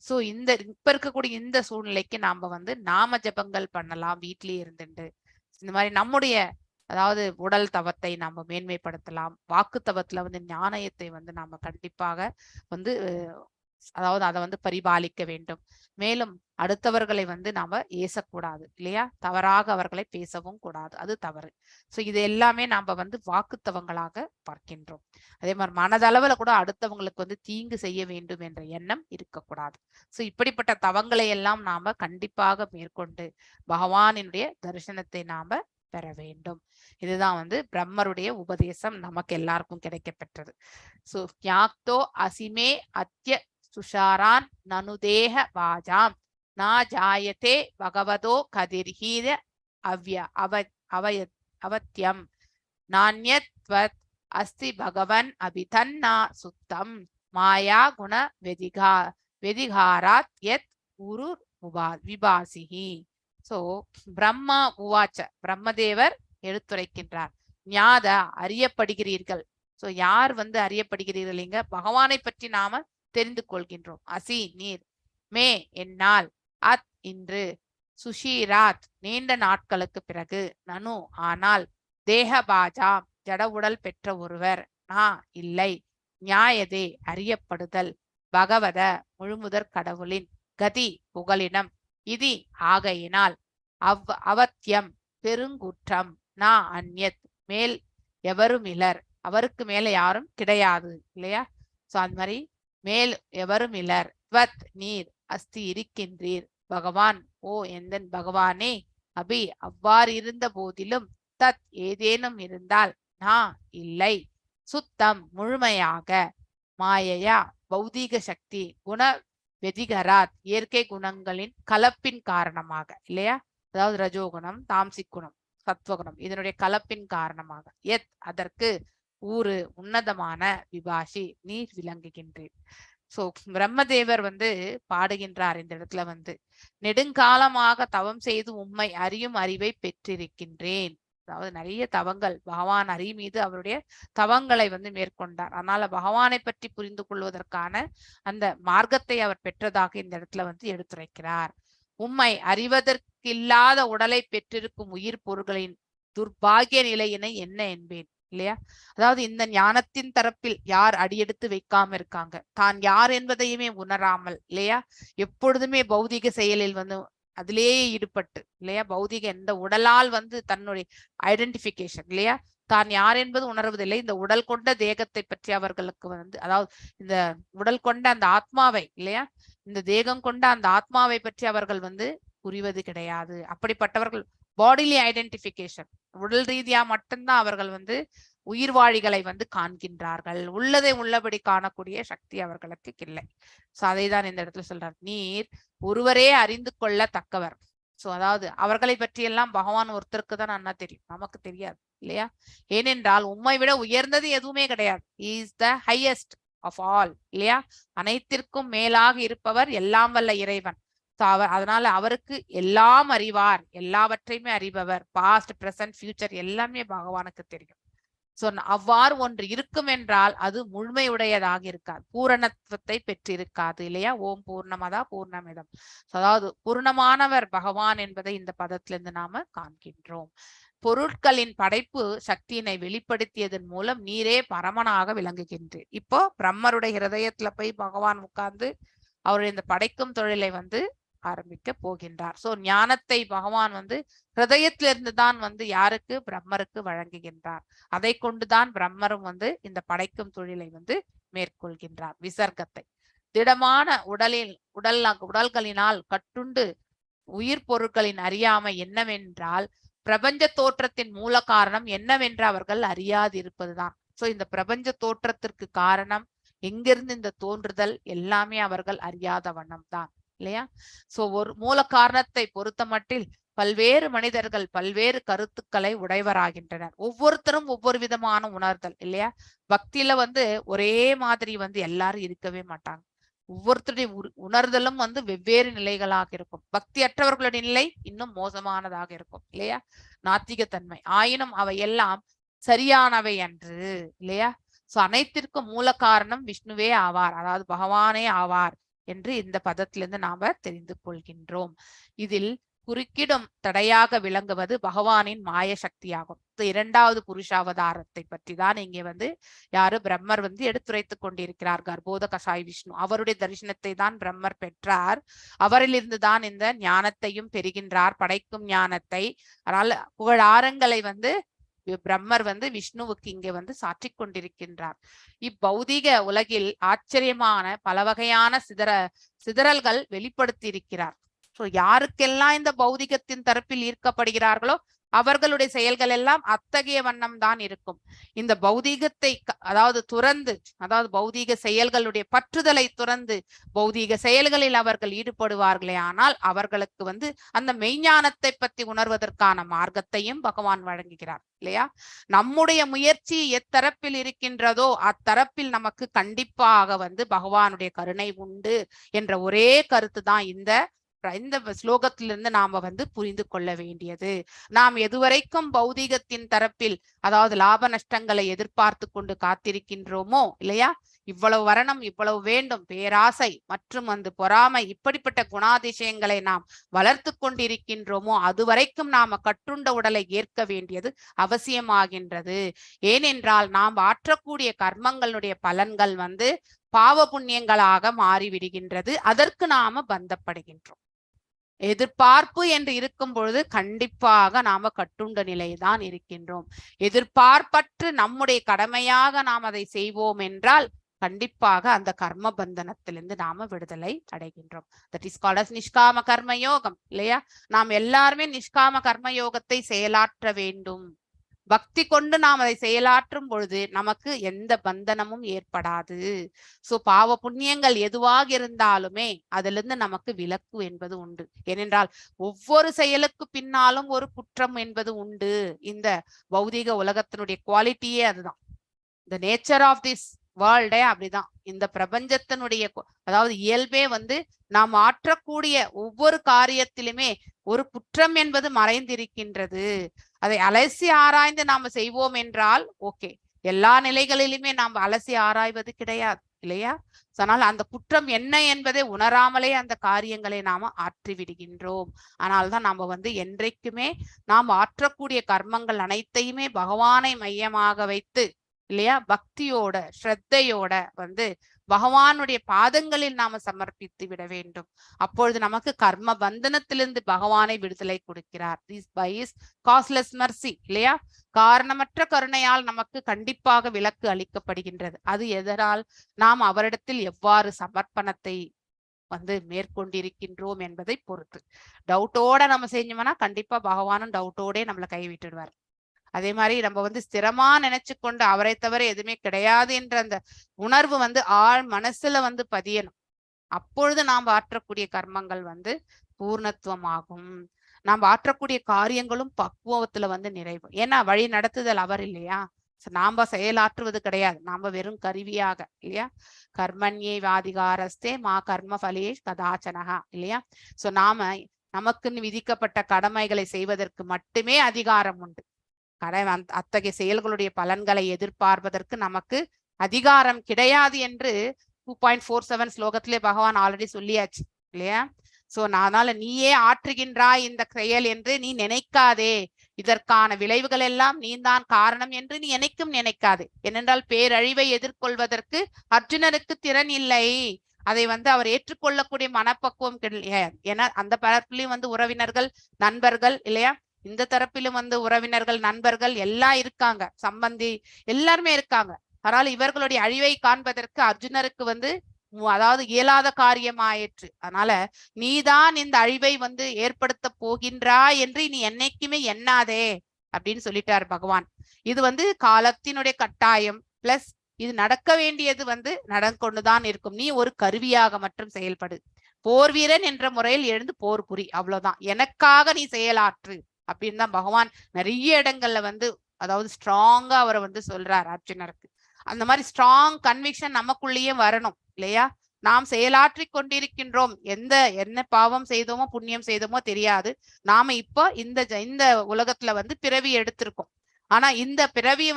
சோ இப்ப இருக்கக்கூடிய இந்த சூழ்நிலைக்கு நாம நாம ஜபங்கள் பண்ணலாம் வீட்டிலேயே இருந்துட்டு. இந்த மாதிரி நம்முடைய அதாவது உடல் தவத்தை நாம மேன்மைப்படுத்தலாம். வாக்கு தவத்துல ஞானயத்தை நாம கண்டிப்பாக அதாவது அதை பரிபாலிக்க வேண்டும். மேலும் அடுத்தவர்களை நாம ஏசக்கூடாது இல்லையா? தவறாக அவர்களை பேசவும் கூடாது, அது தவறு. சோ இது எல்லாமே நாம வாக்குத்தவங்களாக பார்க்கின்றோம். அதே மாதிரி மனதளவுல கூட அடுத்தவங்களுக்கு தீங்கு செய்ய வேண்டும் என்ற எண்ணம் இருக்கக்கூடாது. சோ இப்படிப்பட்ட தவங்களை எல்லாம் நாம கண்டிப்பாக மேற்கொண்டு பகவானினுடைய தரிசனத்தை நாம பெற வேண்டும். இதுதான் பிரம்மருடைய உபதேசம் நமக்கு எல்லாருக்கும் கிடைக்க பெற்றது. சோ ஞாக்தோ அசிமே அத்ய சுஷாரான் நனுதேக வாஜாம் நா ஜாயதே பகவதோ கதிர்ஹீத அவத்யம் நான்யத்வத் அஸ்தி பகவன் அபிதன்னா சுத்தம் மாயா குண வெதிகாராத் யத் குரு விபாசிஹி. சோ பிரம்மா உவாச்ச, பிரம்மதேவர் எடுத்துரைக்கின்றார். ஞாத அறியப்படுகிறீர்கள். சோ யார் அறியப்படுகிறீர்கள்? இங்க பகவானை பற்றி நாம தெரிந்து கொள்கின்றோம். அசி நீர், மே என்னால், அத் இன்று, சுஷீராத் நீண்ட நாட்களுக்கு பிறகு, நனு ஆனால், தேகபாஜாம் ஜட உடல் பெற்ற ஒருவர், நா இல்லை, நியாயதே அரியப்படுதல், பகவத முழுமுதற் கடவுளின், கதி புகலிடம், இதி ஆகையினால், அவத்தியம் பெருங்குற்றம், நா அந்யத் மேல் எவரும் இலர், அவருக்கு மேல யாரும் கிடையாது இல்லையா? சோ அந்த மாதிரி மேல் எவரும் இலர், துவத் நீர், அஸ்தி இருக்கின்றீர், பகவான் ஓ எந்தன் பகவானே, அபி அவ்வாறு இருந்த போதிலும், தத் ஏதேனும் இருந்தால், நா இல்லை, சுத்தம் முழுமையாக, மாயையா பௌதீக சக்தி, குண வெதிகராத் இயற்கை குணங்களின் கலப்பின் காரணமாக இல்லையா? அதாவது ரஜோகுணம், தாம்சிக் குணம், சத்வகுணம் இதனுடைய கலப்பின் காரணமாக, எத் அதற்கு ஊரு உன்னதமான விபாஷி நீர் விளங்குகின்றீர். சோ பிரம்மதேவர் பாடுகின்றார் இந்த இடத்துல நெடுங்காலமாக தவம் செய்து உம்மை அறியும் அறிவை பெற்றிருக்கின்றேன். அதாவது நிறைய தவங்கள் பகவான் அறி மீது அவருடைய தவங்களை மேற்கொண்டார். அதனால பகவானை பற்றி புரிந்து கொள்வதற்கான அந்த மார்க்கத்தை அவர் பெற்றதாக இந்த இடத்துல எடுத்துரைக்கிறார். உம்மை அறிவதற்கில்லாத உடலை பெற்றிருக்கும் உயிர் பொருள்களின் துர்பாகிய நிலையினை என்ன என்பேன் இல்லையா? அதாவது இந்த ஞானத்தின் தரப்பில் யார் அடியெடுத்து வைக்காம இருக்காங்க, தான் யார் என்பதையுமே உணராமல் இல்லையா, எப்பொழுதுமே பௌதிக செயலில் அதிலேயே ஈடுபட்டு இல்லையா, பௌதிக இந்த உடலால் தன்னுடைய ஐடென்டிபிகேஷன் இல்லையா, தான் யார் என்பது உணர்வதில்லை. இந்த உடல் கொண்ட தேகத்தை பற்றி அவர்களுக்கு அதாவது இந்த உடல் கொண்ட அந்த ஆத்மாவை இல்லையா, இந்த தேகம் கொண்ட அந்த ஆத்மாவை பற்றி அவர்கள் புரிவது கிடையாது. அப்படிப்பட்டவர்கள் பாடிலி ஐடென்டிபிகேஷன் உடல் ரீதியா மட்டும்தான் அவர்கள் உயிர்வாழிகளை காண்கின்றார்கள். உள்ளதை உள்ளபடி காணக்கூடிய சக்தி அவர்களுக்கு இல்லை. சோ அதைதான் இந்த இடத்துல சொல்றார். நீர் ஒருவரே அறிந்து கொள்ள தக்கவர். சோ அதாவது அவர்களை பற்றி எல்லாம் பகவான் ஒருத்தருக்கு தான் நன்னா தெரியும், நமக்கு தெரியாது இல்லையா? ஏனென்றால் உம்மை விட உயர்ந்தது எதுவுமே கிடையாது. Is the highest of all இல்லையா? அனைத்திற்கும் மேலாக இருப்பவர் எல்லாம் வல்ல இறைவன். அதனால அவருக்கு எல்லாம் அறிவார், எல்லாவற்றையுமே அறிபவர். பாஸ்ட், பிரசன்ட், ஃபியூச்சர் எல்லாமே பகவானுக்கு தெரியும். சோ அவ்வாறு ஒன்று இருக்கும் என்றால் அது முழுமையுடையதாக இருக்காது, பூரணத்துவத்தை பெற்றிருக்காது இல்லையா. ஓம் பூர்ணமதா பூர்ணமிதம். அதாவது பூர்ணமானவர் பகவான் என்பதை இந்த பதத்திலிருந்து நாம காண்கின்றோம். பொருட்களின் படைப்பு சக்தியினை வெளிப்படுத்தியதன் மூலம் நீரே பரமனாக விளங்குகின்றேன். இப்போ பிரம்மருடைய ஹிருதயத்துல போய் பகவான் உட்கார்ந்து அவருடைய இந்த படைக்கும் தொழிலை வந்து ஆரம்பிக்க போகின்றார். சோ ஞானத்தை பகவான் வந்து ஹிருதயத்திலிருந்து தான் வந்து யாருக்கு, பிரம்மருக்கு வழங்குகின்றார். அதை கொண்டுதான் பிரம்மரும் வந்து இந்த படைக்கும் தொழிலை வந்து மேற்கொள்கின்றார். விசர்க்கத்தை திடமான உடல்களினால் கட்டுண்டு உயிர் பொருட்களின் அறியாமை என்னவென்றால் பிரபஞ்ச தோற்றத்தின் மூல காரணம் என்னவென்று அவர்கள் அறியாது இருப்பதுதான். சோ இந்த பிரபஞ்ச தோற்றத்திற்கு காரணம் எங்கிருந்து இந்த தோன்றுதல் எல்லாமே அவர்கள் அறியாத வண்ணம் தான் இல்லையா. சோ ஒரு மூல காரணத்தை பொறுத்த மட்டில் பல்வேறு மனிதர்கள் பல்வேறு கருத்துக்களை உடையவராகின்றனர். ஒவ்வொருத்தரும் ஒவ்வொரு விதமான உணர்தல் இல்லையா. பக்தியில வந்து ஒரே மாதிரி வந்து எல்லாரும் இருக்கவே மாட்டாங்க. ஒவ்வொருத்தருடைய உணர்தலும் வந்து வெவ்வேறு நிலைகளாக இருக்கும். பக்தி அற்றவர்களுடைய நிலை இன்னும் மோசமானதாக இருக்கும் இல்லையா. நாத்திகத்தன்மை ஆயினும் அவை எல்லாம் சரியானவை அன்று இல்லையா. சோ அனைத்திற்கும் மூல காரணம் விஷ்ணுவே ஆவார், அதாவது பகவானே ஆவார் என்று இந்த பதத்திலிருந்து நாம தெரிந்து கொள்கின்றோம். இதில் குறுக்கிடும் தடையாக விளங்குவது பகவானின் மாய சக்தியாகும். இரண்டாவது புருஷாவதாரத்தை பற்றி தான் இங்கே வந்து யாரு பிரம்மர் வந்து எடுத்துரைத்துக் கொண்டிருக்கிறார். கர்ப்போத கசாய் விஷ்ணு அவருடைய தரிசனத்தை தான் பிரம்மர் பெற்றார். அவரிலிருந்து தான் இந்த ஞானத்தையும் பெறுகின்றார், படைக்கும் ஞானத்தை. அதனால புகழாரங்களை வந்து பிரம்மர் வந்து விஷ்ணுவுக்கு இங்கே வந்து சாற்றிக் கொண்டிருக்கின்றார். இப்பௌதீக உலகில் ஆச்சரியமான பல வகையான சிதறல்கள் வெளிப்படுத்தி இருக்கிறார். சோ யாருக்கெல்லாம் இந்த பௌதிகத்தின் தரப்பில் ஈர்க்கப்படுகிறார்களோ அவர்களுடைய செயல்கள் எல்லாம் அத்தகைய வண்ணம் தான் இருக்கும். இந்த பௌதீகத்தை அதாவது துறந்து, அதாவது பௌதீக செயல்களுடைய பற்றுதலை துறந்து பௌதீக செயல்களில் அவர்கள் ஈடுபடுவார்களே ஆனால் அவர்களுக்கு வந்து அந்த மெய்ஞானத்தை பற்றி உணர்வதற்கான மார்க்கத்தையும் பகவான் வழங்குகிறார் இல்லையா. நம்முடைய முயற்சி எத்தரப்பில் இருக்கின்றதோ அத்தரப்பில் நமக்கு கண்டிப்பாக வந்து பகவானுடைய கருணை உண்டு என்ற ஒரே கருத்து தான் இந்த ஸ்லோகத்திலிருந்து நாம வந்து புரிந்து கொள்ள வேண்டியது. நாம் எதுவரைக்கும் பௌதீகத்தின் தரப்பில் அதாவது லாப நஷ்டங்களை எதிர்பார்த்து கொண்டு காத்திருக்கின்றோமோ இல்லையா, இவ்வளவு வரணும் இவ்வளவு வேண்டும் பேராசை மற்றும் அந்த பொறாமை இப்படிப்பட்ட குணாதிசயங்களை நாம் வளர்த்து கொண்டிருக்கின்றோமோ அதுவரைக்கும் நாம கட்டுண்ட உடலை ஏற்க வேண்டியது அவசியமாகின்றது. ஏனென்றால் நாம் ஆற்றக்கூடிய கர்மங்களுடைய பலன்கள் வந்து பாவ புண்ணியங்களாக மாறிவிடுகின்றது. அதற்கு நாம பந்தப்படுகின்றோம். எதிர்பார்ப்பு என்று இருக்கும் பொழுது கண்டிப்பாக நாம கட்டுண்ட நிலைதான் இருக்கின்றோம். எதிர்பார்ப்பற்று நம்முடைய கடமையாக நாம் அதை செய்வோம் என்றால் கண்டிப்பாக அந்த கர்ம பந்தனத்திலிருந்து நாம விடுதலை அடைகின்றோம். தட் இஸ் கால்ட் அஸ் நிஷ்காம கர்ம யோகம் இல்லையா. நாம் எல்லாருமே நிஷ்காம கர்ம யோகத்தை செயலாற்ற வேண்டும். பக்தி கொண்டு நாம் அதை செயலாற்றும் பொழுது நமக்கு எந்த பந்தனமும் ஏற்படாது. சோ பாவ புண்ணியங்கள் எதுவாக இருந்தாலுமே அதிலிருந்து நமக்கு விலக்கு என்பது உண்டு. ஏனென்றால் ஒவ்வொரு செயலுக்கு பின்னாலும் ஒரு குற்றம் என்பது உண்டு. இந்த பௌதீக உலகத்தினுடைய குவாலிட்டியே அதுதான். இந்த நேச்சர் ஆஃப் திஸ் வேர்ல்டே அப்படிதான். இந்த பிரபஞ்சத்தினுடைய அதாவது இயல்பே வந்து நாம் ஆற்றக்கூடிய ஒவ்வொரு காரியத்திலுமே ஒரு குற்றம் என்பது மறைந்திருக்கின்றது. அதை அலசி ஆராய்ந்து நாம செய்வோம் என்றால் ஓகே, எல்லா நிலைகளிலுமே நாம் அலசி ஆராய்வது கிடையாது இல்லையா. ஆனால் அந்த குற்றம் என்ன என்பதை உணராமலே அந்த காரியங்களை நாம ஆற்றி விடுகின்றோம். ஆனால்தான் நாம வந்து என்றைக்குமே நாம் ஆற்றக்கூடிய கர்மங்கள் அனைத்தையுமே பகவானை மையமாக வைத்து இல்லையா பக்தியோட ஸ்ரத்தையோட வந்து பகவானுடைய பாதங்களில் நாம சமர்ப்பித்து விட வேண்டும். அப்பொழுது நமக்கு கர்ம பந்தனத்திலிருந்து பகவானை விடுதலை கொடுக்கிறார். பை ஹிஸ் காஸ்லெஸ் மர்சி இல்லையா, காரணமற்ற கருணையால் நமக்கு கண்டிப்பாக விலக்கு அளிக்கப்படுகின்றது. அது எதனால் நாம் அவரிடத்தில் எவ்வாறு சமர்ப்பணத்தை வந்து மேற்கொண்டிருக்கின்றோம் என்பதை பொறுத்து. டவுட்டோட நம்ம செஞ்சோம்னா கண்டிப்பா பகவானும் டவுட்டோட நம்மளை கைவிட்டுடுவார். அதே மாதிரி நம்ம வந்து ஸ்திரமா நினைச்சு கொண்டு அவரை தவிர எதுவுமே கிடையாது என்ற அந்த உணர்வு வந்து ஆழ் மனசுல வந்து பதியணும். அப்பொழுது நாம் ஆற்றக்கூடிய கர்மங்கள் வந்து பூர்ணத்துவமாகும். நாம் ஆற்றக்கூடிய காரியங்களும் பக்குவத்துல வந்து நிறைவு. ஏன்னா வழி நடத்துதல் அவர் இல்லையா, நாம செயலாற்றுவது கிடையாது, நாம வெறும் கருவியாக இல்லையா. கர்மண்யே வாதிகாரஸ்தே மா கர்ம பலே கதாச்சனகா இல்லையா. சோ நமக்குன்னு விதிக்கப்பட்ட கடமைகளை செய்வதற்கு மட்டுமே அதிகாரம் உண்டு. அத்தகைய செயல்களுடைய பலன்களை எதிர்பார்ப்பதற்கு நமக்கு அதிகாரம் கிடையாது என்று 2.47 ஸ்லோகத்திலே பகவான் ஆல்ரெடி சொல்லியாச்சு இல்லையா? சோ அதனால நீயே ஆற்றுகின்றாய் இந்த செயல் என்று நீ நினைக்காதே, இதற்கான விளைவுகள் எல்லாம் நீதான் காரணம் என்று நீ நினைக்காதே. ஏனென்றால் பேரழிவை எதிர்கொள்வதற்கு அர்ஜுனனுக்கு திறன் இல்லை, அதை அவர் ஏற்றுக்கொள்ளக்கூடிய மனப்பக்குவம் ஏன்னா அந்த தரப்பிலும் உறவினர்கள் நண்பர்கள் இல்லையா, இந்த தரப்பிலும் உறவினர்கள் நண்பர்கள் எல்லாம் இருக்காங்க, சம்பந்தி எல்லாருமே இருக்காங்க. ஆனால் இவர்களுடைய அழிவை காண்பதற்கு அர்ஜுனருக்கு அதாவது இயலாத காரியம் ஆயிற்று. அதனால நீதான் இந்த அழிவை ஏற்படுத்த போகின்றாய் என்று நீ என்னைக்குமே எண்ணாதே அப்படின்னு சொல்லிட்டார் பகவான். இது காலத்தினுடைய கட்டாயம் பிளஸ் இது நடக்க வேண்டியது நடந்து கொண்டுதான் இருக்கும். நீ ஒரு கருவியாக மட்டும் செயல்படு, போர் வீரன் என்ற முறையில் எழுந்து போர் புரி, அவ்வளவுதான். எனக்காக நீ செயலாற்று அப்படின்னு தான் பகவான் நிறைய இடங்கள்ல அதாவது ஸ்ட்ராங்கா அவரை சொல்றார் அர்ஜுனருக்கு. அந்த மாதிரி ஸ்ட்ராங் கன்விக்ஷன் நமக்குள்ளேயே வரணும் இல்லையா? நாம் செயலாற்றி கொண்டிருக்கின்றோம், என்ன பாவம் செய்தோமோ புண்ணியம் செய்தோமோ தெரியாது. நாம இப்போ இந்த உலகத்துல பிறவி எடுத்திருக்கோம். ஆனா இந்த பிறவியை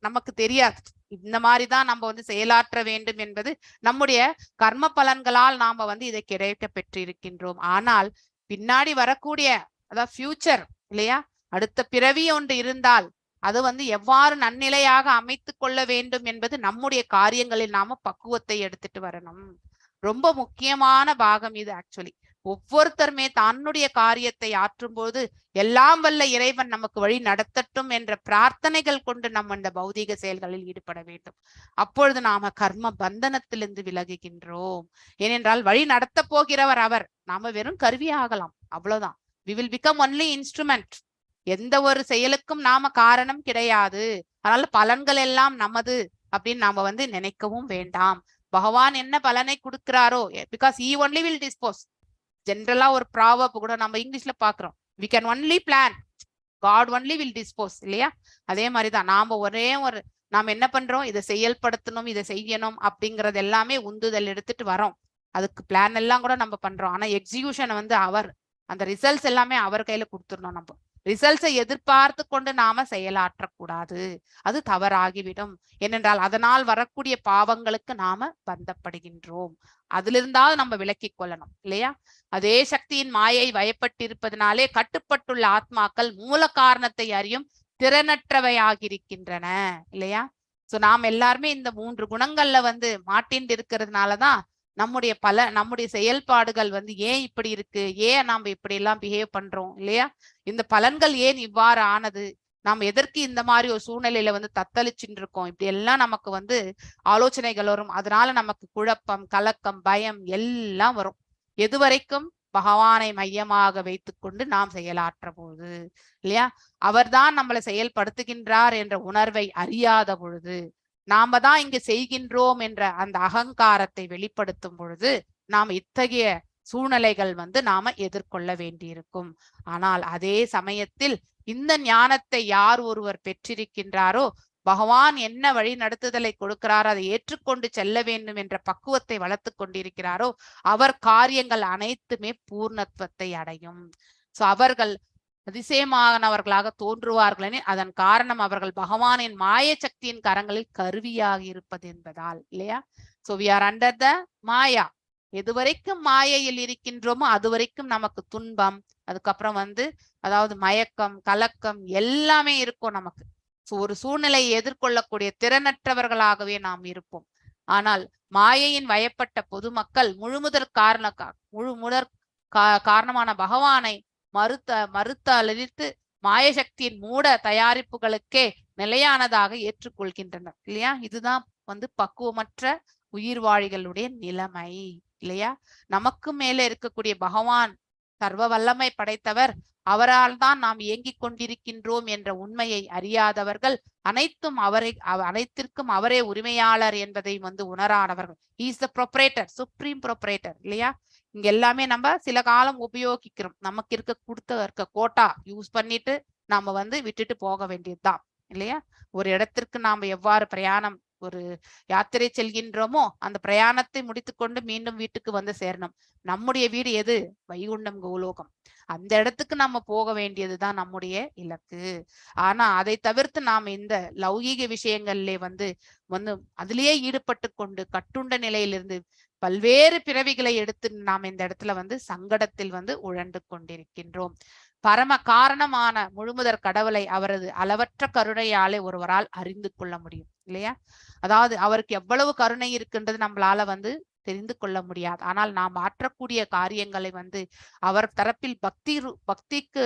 நமக்கு தெரியாது. இந்த மாதிரிதான் நம்ம செயலாற்ற வேண்டும் என்பது நம்முடைய கர்ம பலன்களால் நாம இதை கிடைக்க பெற்றிருக்கின்றோம். ஆனால் பின்னாடி வரக்கூடிய அதாவது ஃபியூச்சர் இல்லையா, அடுத்த பிறவி ஒன்று இருந்தால் அது எவ்வாறு நன்னிலையாக அமைத்து கொள்ள வேண்டும் என்பது நம்முடைய காரியங்களில் நாம பக்குவத்தை எடுத்துட்டு வரணும். ரொம்ப முக்கியமான பாகம் இது. ஆக்சுவலி ஒவ்வொருத்தருமே தன்னுடைய காரியத்தை ஆற்றும் போது எல்லாம் வல்ல இறைவன் நமக்கு வழி நடத்தட்டும் என்ற பிரார்த்தனைகள் கொண்டு நம்ம இந்த பௌதீக செயல்களில் ஈடுபட வேண்டும். அப்பொழுது நாம கர்ம பந்தனத்திலிருந்து விலகுகின்றோம். ஏனென்றால் வழி நடத்த போகிறவர் அவர், நாம வெறும் கருவி ஆகலாம், அவ்வளவுதான். we will become only instrument. எந்த ஒரு செயலுக்கும் நாம காரணம் கிடையாது. அதனால பலன்கள் எல்லாம் நமது அப்படின்னு நாம நினைக்கவும் வேண்டாம். பகவான் என்ன பலனை கொடுக்கிறாரோ, because he only will dispose. ஜென்ரலா ஒரு ப்ராவர்ப் கூட நம்ம இங்கிலீஷ்ல பாக்குறோம், we can only plan, God only will dispose இல்லையா? அதே மாதிரிதான் நாம என்ன பண்றோம், இதை செயல்படுத்தணும், இதை செய்யணும் அப்படிங்கறது எல்லாமே உந்துதல் எடுத்துட்டு வரோம். அதுக்கு பிளான் எல்லாம் கூட நம்ம பண்றோம். ஆனா எக்ஸிகியூஷன் அவர், அந்த ரிசல்ட்ஸ் எல்லாமே அவர் கையில கொடுத்துடணும். நம்ம ரிசல்ட்ஸை எதிர்பார்த்து கொண்டு நாம செயலாற்றக்கூடாது, அது தவறாகிவிடும். ஏனென்றால் அதனால் வரக்கூடிய பாவங்களுக்கு நாம பந்தப்படுகின்றோம். அதிலிருந்தாவது நம்ம விலக்கி கொள்ளணும் இல்லையா? அதே சக்தியின் மாயை வயப்பட்டிருப்பதனாலே கட்டுப்பட்டுள்ள ஆத்மாக்கள் மூல காரணத்தை அறியும் திறனற்றவையாகிருக்கின்றன இல்லையா? சோ நாம் எல்லாருமே இந்த 3 குணங்கள்ல மாட்டின்னு இருக்கிறதுனாலதான் நம்முடைய செயல்பாடுகள் ஏன் இப்படி இருக்கு, ஏன் நாம இப்படி எல்லாம் பிஹேவ் பண்றோம் இல்லையா? இந்த பலன்கள் ஏன் இவ்வாறு ஆனது, நாம் எதற்கு இந்த மாதிரி ஒரு சூழ்நிலையில தத்தளிச்சுட்டு இருக்கோம், இப்படி எல்லாம் நமக்கு ஆலோசனைகள் வரும். அதனால நமக்கு குழப்பம், கலக்கம், பயம் எல்லாம் வரும். எதுவரைக்கும் பகவானை மையமாக வைத்துக்கொண்டு நாம் செயலாற்ற போது இல்லையா, அவர்தான் நம்மளை செயல்படுத்துகின்றார் என்ற உணர்வை அறியாத பொழுது, நாம தான் இங்கு செய்கின்றோம் என்ற அந்த அகங்காரத்தை வெளிப்படுத்தும் பொழுது நாம் இத்தகைய சூழ்நிலைகள் நாம எதிர்கொள்ள வேண்டியிருக்கும். ஆனால் அதே சமயத்தில் இந்த ஞானத்தை யார் ஒருவர் பெற்றிருக்கின்றாரோ, பகவான் என்ன வழி நடத்துதலை கொடுக்கிறாரோ அதை ஏற்றுக்கொண்டு செல்ல வேண்டும் என்ற பக்குவத்தை வளர்த்து கொண்டிருக்கிறாரோ, அவர் காரியங்கள் அனைத்துமே பூர்ணத்துவத்தை அடையும். சோ அவர்கள் அதிசயமானவர்களாக தோன்றுவார்கள். அதன் காரணம் அவர்கள் பகவானின் மாய சக்தியின் கரங்களில் கருவியாக இருப்பது என்பதால் இல்லையா? So we are under the மாயா. எதுவரைக்கும் மாயையில் இருக்கின்றோமோ அது வரைக்கும் நமக்கு துன்பம், அதுக்கப்புறம் அதாவது மயக்கம், கலக்கம் எல்லாமே இருக்கும் நமக்கு. சோ ஒரு சூழ்நிலையை எதிர்கொள்ளக்கூடிய திறனற்றவர்களாகவே நாம் இருப்போம். ஆனால் மாயையின் வயப்பட்ட பொதுமக்கள் முழுமுதற் காரணமான பகவானை மறுத்து அழித்து மாயசக்தியின் மூட தயாரிப்புகளுக்கே நிலையானதாக ஏற்றுக்கொள்கின்றனர் இல்லையா? இதுதான் பக்குவமற்ற உயிர்வாழிகளுடைய நிலைமை இல்லையா? நமக்கு மேலே இருக்கக்கூடிய பகவான் சர்வ வல்லமை படைத்தவர், அவரால் தான் நாம் இயங்கிக் கொண்டிருக்கின்றோம் என்ற உண்மையை அறியாதவர்கள் அனைத்திற்கும் அவரே உரிமையாளர் என்பதை உணரானவர்கள். Is the proprietor, supreme proprietor இல்லையா? இங்க எல்லாமே நம்ம சில காலம் உபயோகிக்கிறோம், நமக்கு இருக்க கோட்டா யூஸ் பண்ணிட்டு நாம விட்டுட்டு போக வேண்டியதுதான் இல்லையா? ஒரு இடத்திற்கு நாம எவ்வாறு பிரயாணம் ஒரு யாத்திரை செல்கின்றோமோ அந்த பிரயாணத்தை முடித்துக்கொண்டு மீண்டும் வீட்டுக்கு வந்து சேரணும். நம்முடைய வீடு எது? வைகுண்டம், கோலோகம். அந்த இடத்துக்கு நம்ம போக வேண்டியதுதான் நம்முடைய இலக்கு. ஆனா அதை தவிர்த்து நாம இந்த லௌகீக விஷயங்கள்ல வந்து அதிலேயே ஈடுபட்டு கொண்டு கட்டுண்ட நிலையிலிருந்து பல்வேறு பிறவிகளை எடுத்து நாம் இந்த இடத்துல வந்து சங்கடத்தில் வந்து உழண்டு கொண்டிருக்கின்றோம். பரம காரணமான முழுமுதற் கடவுளை அவரது அளவற்ற கருணையாலே ஒருவரால் அறிந்து கொள்ள முடியும் இல்லையா? அதாவது அவருக்கு எவ்வளவு கருணை இருக்குன்றது நம்மளால வந்து தெரிந்து கொள்ள முடியாது. ஆனால் நாம் ஆற்றக்கூடிய காரியங்களை வந்து அவர் தரப்பில் பக்திக்கு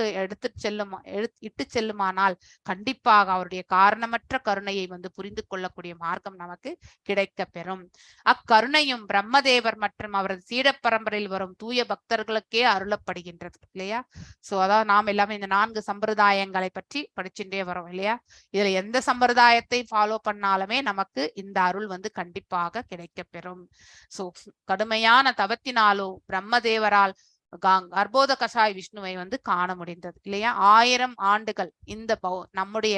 இட்டு செல்லுமானால் கண்டிப்பாக அவருடைய காரணமற்ற கருணையை வந்து புரிந்து கொள்ளக்கூடிய மார்க்கம் நமக்கு கிடைக்க பெறும். அக்கருணையும் பிரம்மதேவர் மற்றும் அவரது சீட பரம்பரையில் வரும் தூய பக்தர்களுக்கே அருளப்படுகின்றது இல்லையா? சோ அதாவது நாம் எல்லாமே இந்த 4 சம்பிரதாயங்களை பற்றி படிச்சுட்டே வரோம் இல்லையா? இதுல எந்த சம்பிரதாயத்தை ஃபாலோ பண்ணாலுமே நமக்கு இந்த அருள் வந்து கண்டிப்பாக கிடைக்க பெறும். சோ கடுமையான தவத்தினாலோ பிரம்மதேவரால் கர்ப்போத கஷாய் விஷ்ணுவை வந்து காண முடிந்தது இல்லையா? 1000 ஆண்டுகள் இந்த நம்முடைய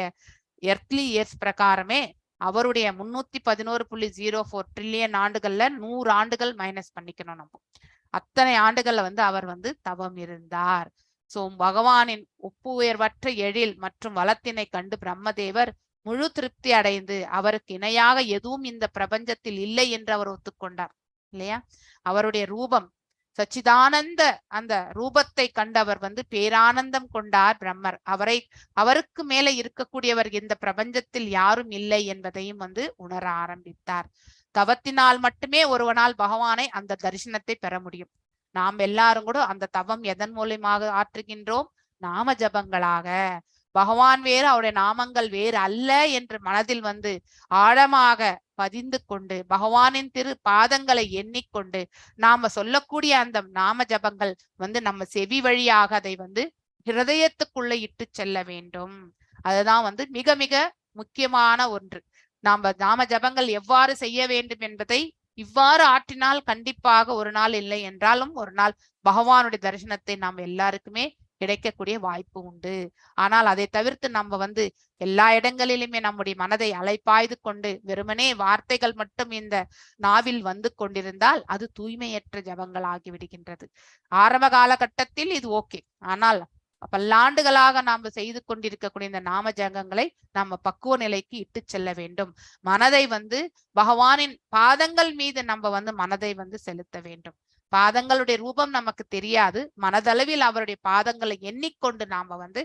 எர்த்லி இயர்ஸ் பிரகாரமே அவருடைய 311.04 ட்ரில்லியன் ஆண்டுகள்ல 100 ஆண்டுகள் மைனஸ் பண்ணிக்கணும். நம்ம அத்தனை ஆண்டுகள்ல வந்து அவர் வந்து தவம் இருந்தார். சோ பகவானின் ஒப்புயர்வற்ற எழில் மற்றும் வளத்தினை கண்டு பிரம்மதேவர் முழு திருப்தி அடைந்து அவருக்கு இணையாக எதுவும் இந்த பிரபஞ்சத்தில் இல்லை என்று அவர் ஒத்துக்கொண்டார் இல்லையா? அவருடைய ரூபம் சச்சிதானந்த அந்த ரூபத்தை கண்டவர் வந்து பேரானந்தம் கொண்டார் பிரம்மர். அவருக்கு மேல இருக்கக்கூடியவர் இந்த பிரபஞ்சத்தில் யாரும் இல்லை என்பதையும் வந்து உணர ஆரம்பித்தார். தவத்தினால் மட்டுமே ஒருவனால் பகவானை அந்த தரிசனத்தை பெற முடியும். நாம் எல்லாரும் கூட அந்த தவம் எதன் மூலமாக ஆற்றுகின்றோம்? நாம ஜபங்களாக. பகவான் வேறு அவருடைய நாமங்கள் வேறு அல்ல என்று மனதில் வந்து ஆழமாக பதிந்து கொண்டு பகவானின் திரு பாதங்களை எண்ணிக்கொண்டு நாம சொல்லக்கூடிய அந்த நாம ஜபங்கள் வந்து நம்ம செவி வழியாக அதை வந்து ஹிருதயத்துக்குள்ள இட்டு செல்ல வேண்டும். அதுதான் வந்து மிக மிக முக்கியமான ஒன்று. நாம ஜபங்கள் எவ்வாறு செய்ய வேண்டும் என்பதை இவ்வாறு ஆற்றினால் கண்டிப்பாக ஒரு நாள் இல்லை என்றாலும் ஒரு நாள் பகவானுடைய தரிசனத்தை நாம் எல்லாருக்குமே கிடைக்கக்கூடிய வாய்ப்பு உண்டு. ஆனால் அதை தவிர்த்து நம்ம வந்து எல்லா இடங்களிலுமே நம்முடைய மனதை அலைப்பாய்ந்து கொண்டு வெறுமனே வார்த்தைகள் மட்டும் இந்த நாவில் வந்து கொண்டிருந்தால் அது தூய்மையற்ற ஜபங்கள் ஆகிவிடுகின்றது. ஆரம்ப காலகட்டத்தில் இது ஓகே. ஆனால் பல்லாண்டுகளாக நாம் செய்து கொண்டிருக்கக்கூடிய இந்த நாம ஜபங்களை நம்ம பக்குவ நிலைக்கு இட்டு செல்ல வேண்டும். மனதை வந்து பகவானின் பாதங்கள் மீது நம்ம வந்து மனதை வந்து செலுத்த வேண்டும். பாதங்களுடைய ரூபம் நமக்கு தெரியாது. மனதளவில் அவருடைய பாதங்களை எண்ணிக்கொண்டு நாம வந்து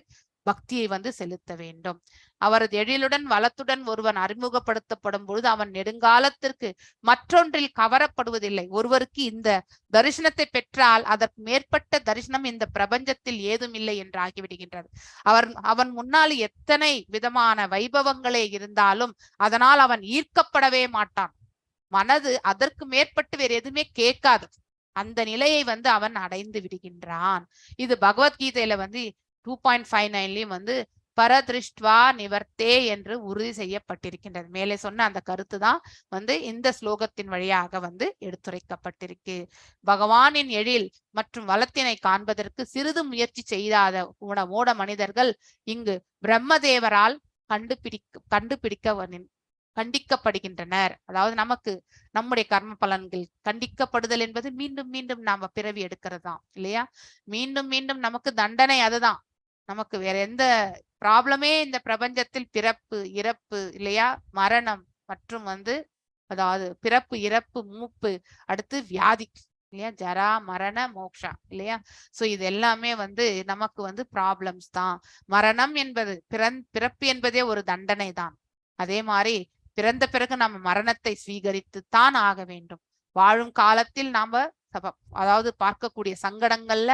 பக்தியை வந்து செலுத்த வேண்டும். அவரது எழிலுடன் வளத்துடன் ஒருவன் அறிமுகப்படுத்தப்படும் பொழுது அவன் நெடுங்காலத்திற்கு மற்றொன்றில் கவரப்படுவதில்லை. ஒருவருக்கு இந்த தரிசனத்தை பெற்றால் அதற்கு மேற்பட்ட தரிசனம் இந்த பிரபஞ்சத்தில் ஏதும் இல்லை என்று ஆகிவிடுகின்றது. அவன் முன்னால் எத்தனை விதமான வைபவங்களே இருந்தாலும் அதனால் அவன் ஈர்க்கப்படவே மாட்டான். மனது அதற்கு மேற்பட்டு வேறு எதுவுமே கேட்காது. அந்த நிலையை வந்து அவன் அடைந்து விடுகின்றான். இது பகவத்கீதையில வந்து 2.59 வந்து பரதிருஷ்டுவா நிவர்த்தே என்று உறுதி செய்யப்பட்டிருக்கின்றது. மேலே சொன்ன அந்த கருத்து தான் வந்து இந்த ஸ்லோகத்தின் வழியாக வந்து எடுத்துரைக்கப்பட்டிருக்கு. பகவானின் எழில் மற்றும் வளத்தினை காண்பதற்கு சிறிது முயற்சி செய்யாத மூட மனிதர்கள் இங்கு பிரம்மதேவரால் கண்டிக்கப்படுகின்றனர். அதாவது நமக்கு நம்முடைய கர்ம பலன்கள் கண்டிக்கப்படுதல் என்பது மீண்டும் மீண்டும் நாம பிறவி எடுக்கிறது தான் இல்லையா? மீண்டும் மீண்டும் நமக்கு தண்டனை அதுதான். நமக்கு வேற எந்த ப்ராப்ளமே இந்த பிரபஞ்சத்தில் பிறப்பு இறப்பு இல்லையா? மரணம் மற்றும் வந்து அதாவது பிறப்பு இறப்பு மூப்பு அடுத்து வியாதி இல்லையா? ஜரா மரண மோக்ஷா இல்லையா? சோ இது எல்லாமே வந்து நமக்கு வந்து ப்ராப்ளம்ஸ் தான். மரணம் என்பது பிறப்பு என்பதே ஒரு தண்டனை தான். அதே மாதிரி பிறந்த பிறகு நம்ம மரணத்தை ஸ்வீகரித்துத்தான் ஆக வேண்டும். வாழும் காலத்தில் நாம அதாவது பார்க்கக்கூடிய சங்கடங்கள்ல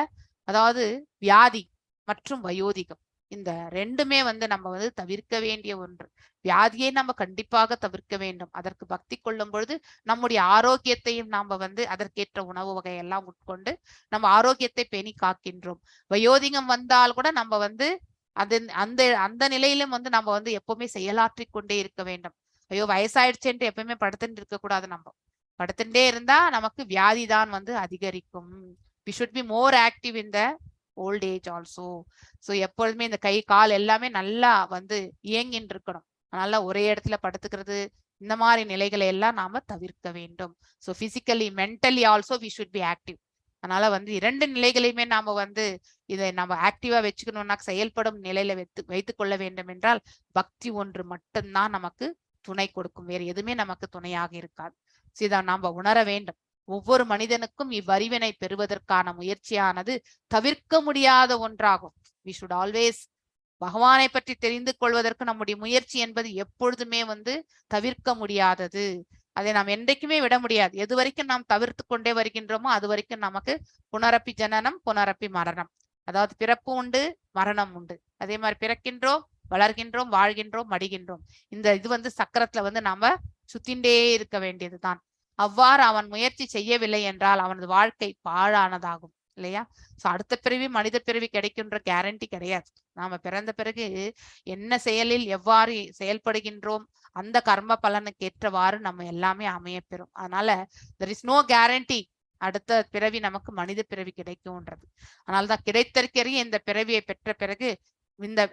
அதாவது வியாதி மற்றும் வயோதிகம் இந்த ரெண்டுமே வந்து நம்ம வந்து தவிர்க்க வேண்டிய ஒன்று. வியாதியை நம்ம கண்டிப்பாக தவிர்க்க வேண்டும். அதற்கு பக்தி கொள்ளும் பொழுது நம்முடைய ஆரோக்கியத்தையும் நாம வந்து அதற்கேற்ற உணவு வகையெல்லாம் உட்கொண்டு நம்ம ஆரோக்கியத்தை பேணி காக்கின்றோம். வயோதிகம் வந்தால் கூட நம்ம வந்து அந்த நிலையிலும் வந்து நம்ம வந்து எப்பவுமே செயலாற்றி கொண்டே இருக்க வேண்டும். ஐயோ வயசாயிடுச்சுன்ட்டு எப்பவுமே படுத்துட்டு இருக்க கூடாது. நம்ம படுத்துட்டே இருந்தா நமக்கு வியாதி தான் வந்து அதிகரிக்கும். we should be more active in the old age also. So எப்பொழுதுமே இந்த கை கால் எல்லாமே நல்லா வந்து இயங்கின்னு இருக்கணும். நல்லா ஒரே இடத்துல படுத்துக்கிறது இந்த மாதிரி நிலைகளை எல்லாம் நாம தவிர்க்க வேண்டும். So physically mentally also we should be active. அதனால வந்து 2 நிலைகளையுமே நாம வந்து இதை நம்ம ஆக்டிவா வச்சுக்கணும்னா செயல்படும் நிலையில வைத்துக் கொள்ள வேண்டும் என்றால் பக்தி ஒன்று மட்டும்தான் நமக்கு துணை கொடுக்கும். வேறு எதுவுமே நமக்கு துணையாக இருக்காது. இதை நாம உணர வேண்டும். ஒவ்வொரு மனிதனுக்கும் இவ்வறிவினை பெறுவதற்கான முயற்சியானது தவிர்க்க முடியாத ஒன்றாகும். வி ஷுட் ஆல்வேஸ் பகவானை பற்றி தெரிந்து கொள்வதற்கு நம்முடைய முயற்சி என்பது எப்பொழுதுமே வந்து தவிர்க்க முடியாதது. அதை நாம் என்றைக்குமே விட முடியாது. எது வரைக்கும் நாம் தவிர்த்து கொண்டே வருகின்றோமோ அது வரைக்கும் நமக்கு புனரப்பி ஜனனம் புனரப்பி மரணம், அதாவது பிறப்பு உண்டு மரணம் உண்டு. அதே மாதிரி பிறக்கின்றோம் வளர்கின்றோம் வாழ்கின்றோம் மடிகின்றோம். இந்த இது வந்து சக்கரத்துல வந்து நாம சுத்தின்றே இருக்க வேண்டியதுதான். அவ்வாறு அவன் முயற்சி செய்யவில்லை என்றால் அவனது வாழ்க்கை பாழானதாகும் இல்லையா? சோ அடுத்த பிறவி மனித பிறவி கிடைக்கின்ற கேரண்டி கிடையாது. நாம பிறந்த பிறகு என்ன செயலில் எவ்வாறு செயல்படுகின்றோம் அந்த கர்ம பலனுக்கு ஏற்றவாறு நம்ம எல்லாமே அமையப்பெறும். அதனால there is no guarantee அடுத்த பிறவி நமக்கு மனித பிறவி கிடைக்கும்ன்றது. அதனாலதான் கிடைத்திருக்கிற இந்த பிறவியை பெற்ற பிறகு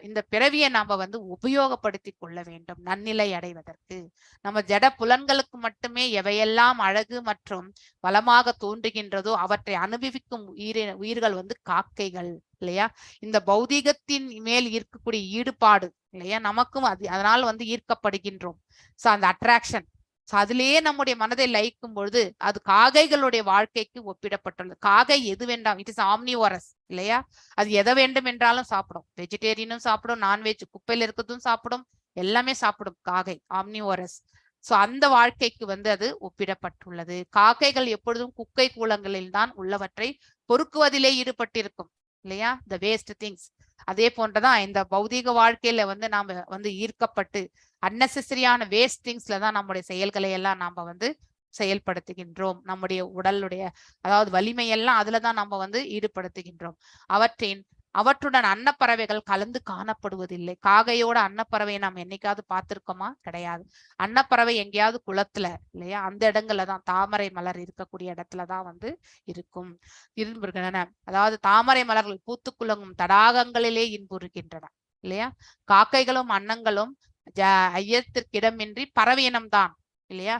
இந்த பிறவியை நாம வந்து உபயோகப்படுத்தி கொள்ள வேண்டும் நன்னிலை அடைவதற்கு. நம்ம ஜட புலன்களுக்கு மட்டுமே எவையெல்லாம் அழகு மற்றும் வளமாக தோன்றுகின்றதோ அவற்றை அனுபவிக்கும் உயிர்கள் வந்து காக்கைகள் இல்லையா? இந்த பௌதீகத்தின் மேல் இருக்கக்கூடிய ஈடுபாடு இல்லையா நமக்கும் அதனால வந்து ஈர்க்கப்படுகின்றோம். சோ அந்த அட்ராக்ஷன் அதிலேயே நம்முடைய மனதை லயிக்கும் பொழுது அது காகைகளுடைய வாழ்க்கைக்கு ஒப்பிடப்பட்டுள்ளது. காகை எது வேண்டாம், இட் இஸ் ஆம்னிவோரஸ் இல்லையா? அது எதை வேண்டும் என்றாலும் சாப்பிடும். வெஜிடேரியனும் சாப்பிடும், நான்வெஜ் குப்பையில இருக்கிறதும் சாப்பிடும், எல்லாமே சாப்பிடும் காகை, ஆம்னிவோரஸ். சோ அந்த வாழ்க்கைக்கு வந்து அது ஒப்பிடப்பட்டுள்ளது. காக்கைகள் எப்பொழுதும் குக்கை கூலங்களில் தான் உள்ளவற்றை பொறுக்குவதிலே ஈடுபட்டிருக்கும் இல்லையா? The waste things. அதே போன்றதான் இந்த பௌதீக வாழ்க்கையில வந்து நாம வந்து ஈர்க்கப்பட்டு அன்னெசரியான வேஸ்ட் திங்ஸ்ல தான் நம்முடைய செயல்களை எல்லாம் நாம வந்து செயல்படுத்துகின்றோம். நம்முடைய உடலுடைய அதாவது வலிமையெல்லாம் அதுலதான் நம்ம வந்து ஈடுபடுத்துகின்றோம். அவற்றுடன் அன்னப்பறவைகள் கலந்து காணப்படுவதில்லை. காகையோட அன்னப்பறவையை நாம் என்னைக்காவது பார்த்திருக்கோமா? கிடையாது. அன்னப்பறவை எங்கேயாவது குளத்துல இல்லையா அந்த இடங்கள்லதான் தாமரை மலர் இருக்கக்கூடிய இடத்துலதான் வந்து இருக்கும். இருக்கின்றன. அதாவது தாமரை மலர்கள் பூத்து குலுங்கும் தடாகங்களிலே இன்புறுகின்றன இல்லையா? காக்கைகளும் அன்னங்களும் ஐயத்திற்கிடமின்றி பறவையினம்தான் இல்லையா?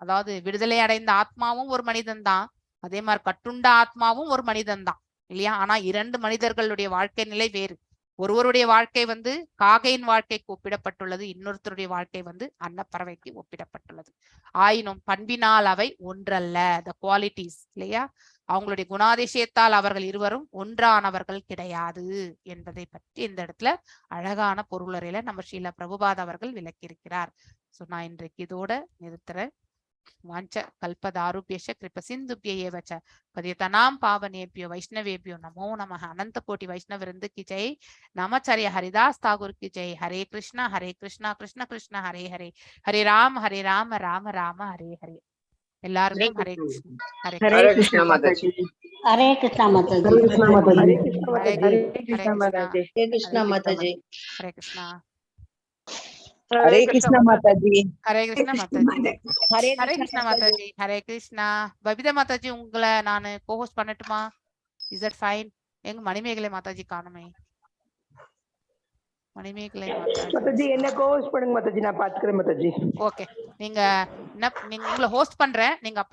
அதாவது விடுதலை அடைந்த ஆத்மாவும் ஒரு மனிதன் தான், அதே மாதிரி கட்டுண்ட ஆத்மாவும் ஒரு மனிதன் தான் இல்லையா? ஆனா 2 மனிதர்களுடைய வாழ்க்கை நிலை வேறு. ஒருவருடைய வாழ்க்கை வந்து காகையின் வாழ்க்கைக்கு ஒப்பிடப்பட்டுள்ளது, இன்னொருத்தருடைய வாழ்க்கை வந்து அன்னப்பறவைக்கு ஒப்பிடப்பட்டுள்ளது. ஆயினும் பண்பினால் அவை ஒன்றல்ல. த குவாலிட்டிஸ் இல்லையா? அவங்களுடைய குணாதிசயத்தால் அவர்கள் இருவரும் ஒன்றானவர்கள் கிடையாது என்பதை பற்றி இந்த இடத்துல அழகான பொருளுரையில நம்ம ஸ்ரீல பிரபுபாத் அவர்கள் விளக்கியிருக்கிறார். சோ நான் இன்றைக்கு இதோட நிறுத்துறேன். வாஞ்ச கல்பதாருபியஷ கிருப சிந்துபிய வச்ச பதியதனாம் பாவனேபியோ வைஷ்ணவேபியோ நமோ நமः. அனந்த கோட்டி வைஷ்ணவிருந்து கி ஜெய். நமச்சரிய ஹரிதாஸ் தாகூர் கி ஜெய். ஹரே கிருஷ்ணா கிருஷ்ண கிருஷ்ண ஹரே ஹரே, ஹரே ராம ராம ராம ஹரே ஹரே. எல்லாருக்கும் ஹரே கிருஷ்ணா. ஹரே கிருஷ்ணா மாதாஜி. ஹரே கிருஷ்ணா மாதாஜி. ஹரே கிருஷ்ணா மாதாஜி. ஹரே கிருஷ்ணா மாதாஜி. ஹரே கிருஷ்ணா. ஹரே கிருஷ்ணா மாதாஜி. ஹரே கிருஷ்ணா மாதாஜி. ஹரே கிருஷ்ணா மாதாஜி. ஹரே கிருஷ்ணா. பபிதா மாதாஜி உங்களை நான் கோஹோஸ்ட் பண்ணட்டுமா? Is that fine? எங்க மணிமேகலை மாதாஜி காணுமே. மணிமேகலை மாதாஜி என்ன கோஹோஸ்ட் பண்ணுங்க மாதாஜி, நான் பாத்துக்கிறேன் மாதாஜி. ஓகே, நீங்க உங்களை ஹோஸ்ட் பண்றேன், நீங்க அப்புறம்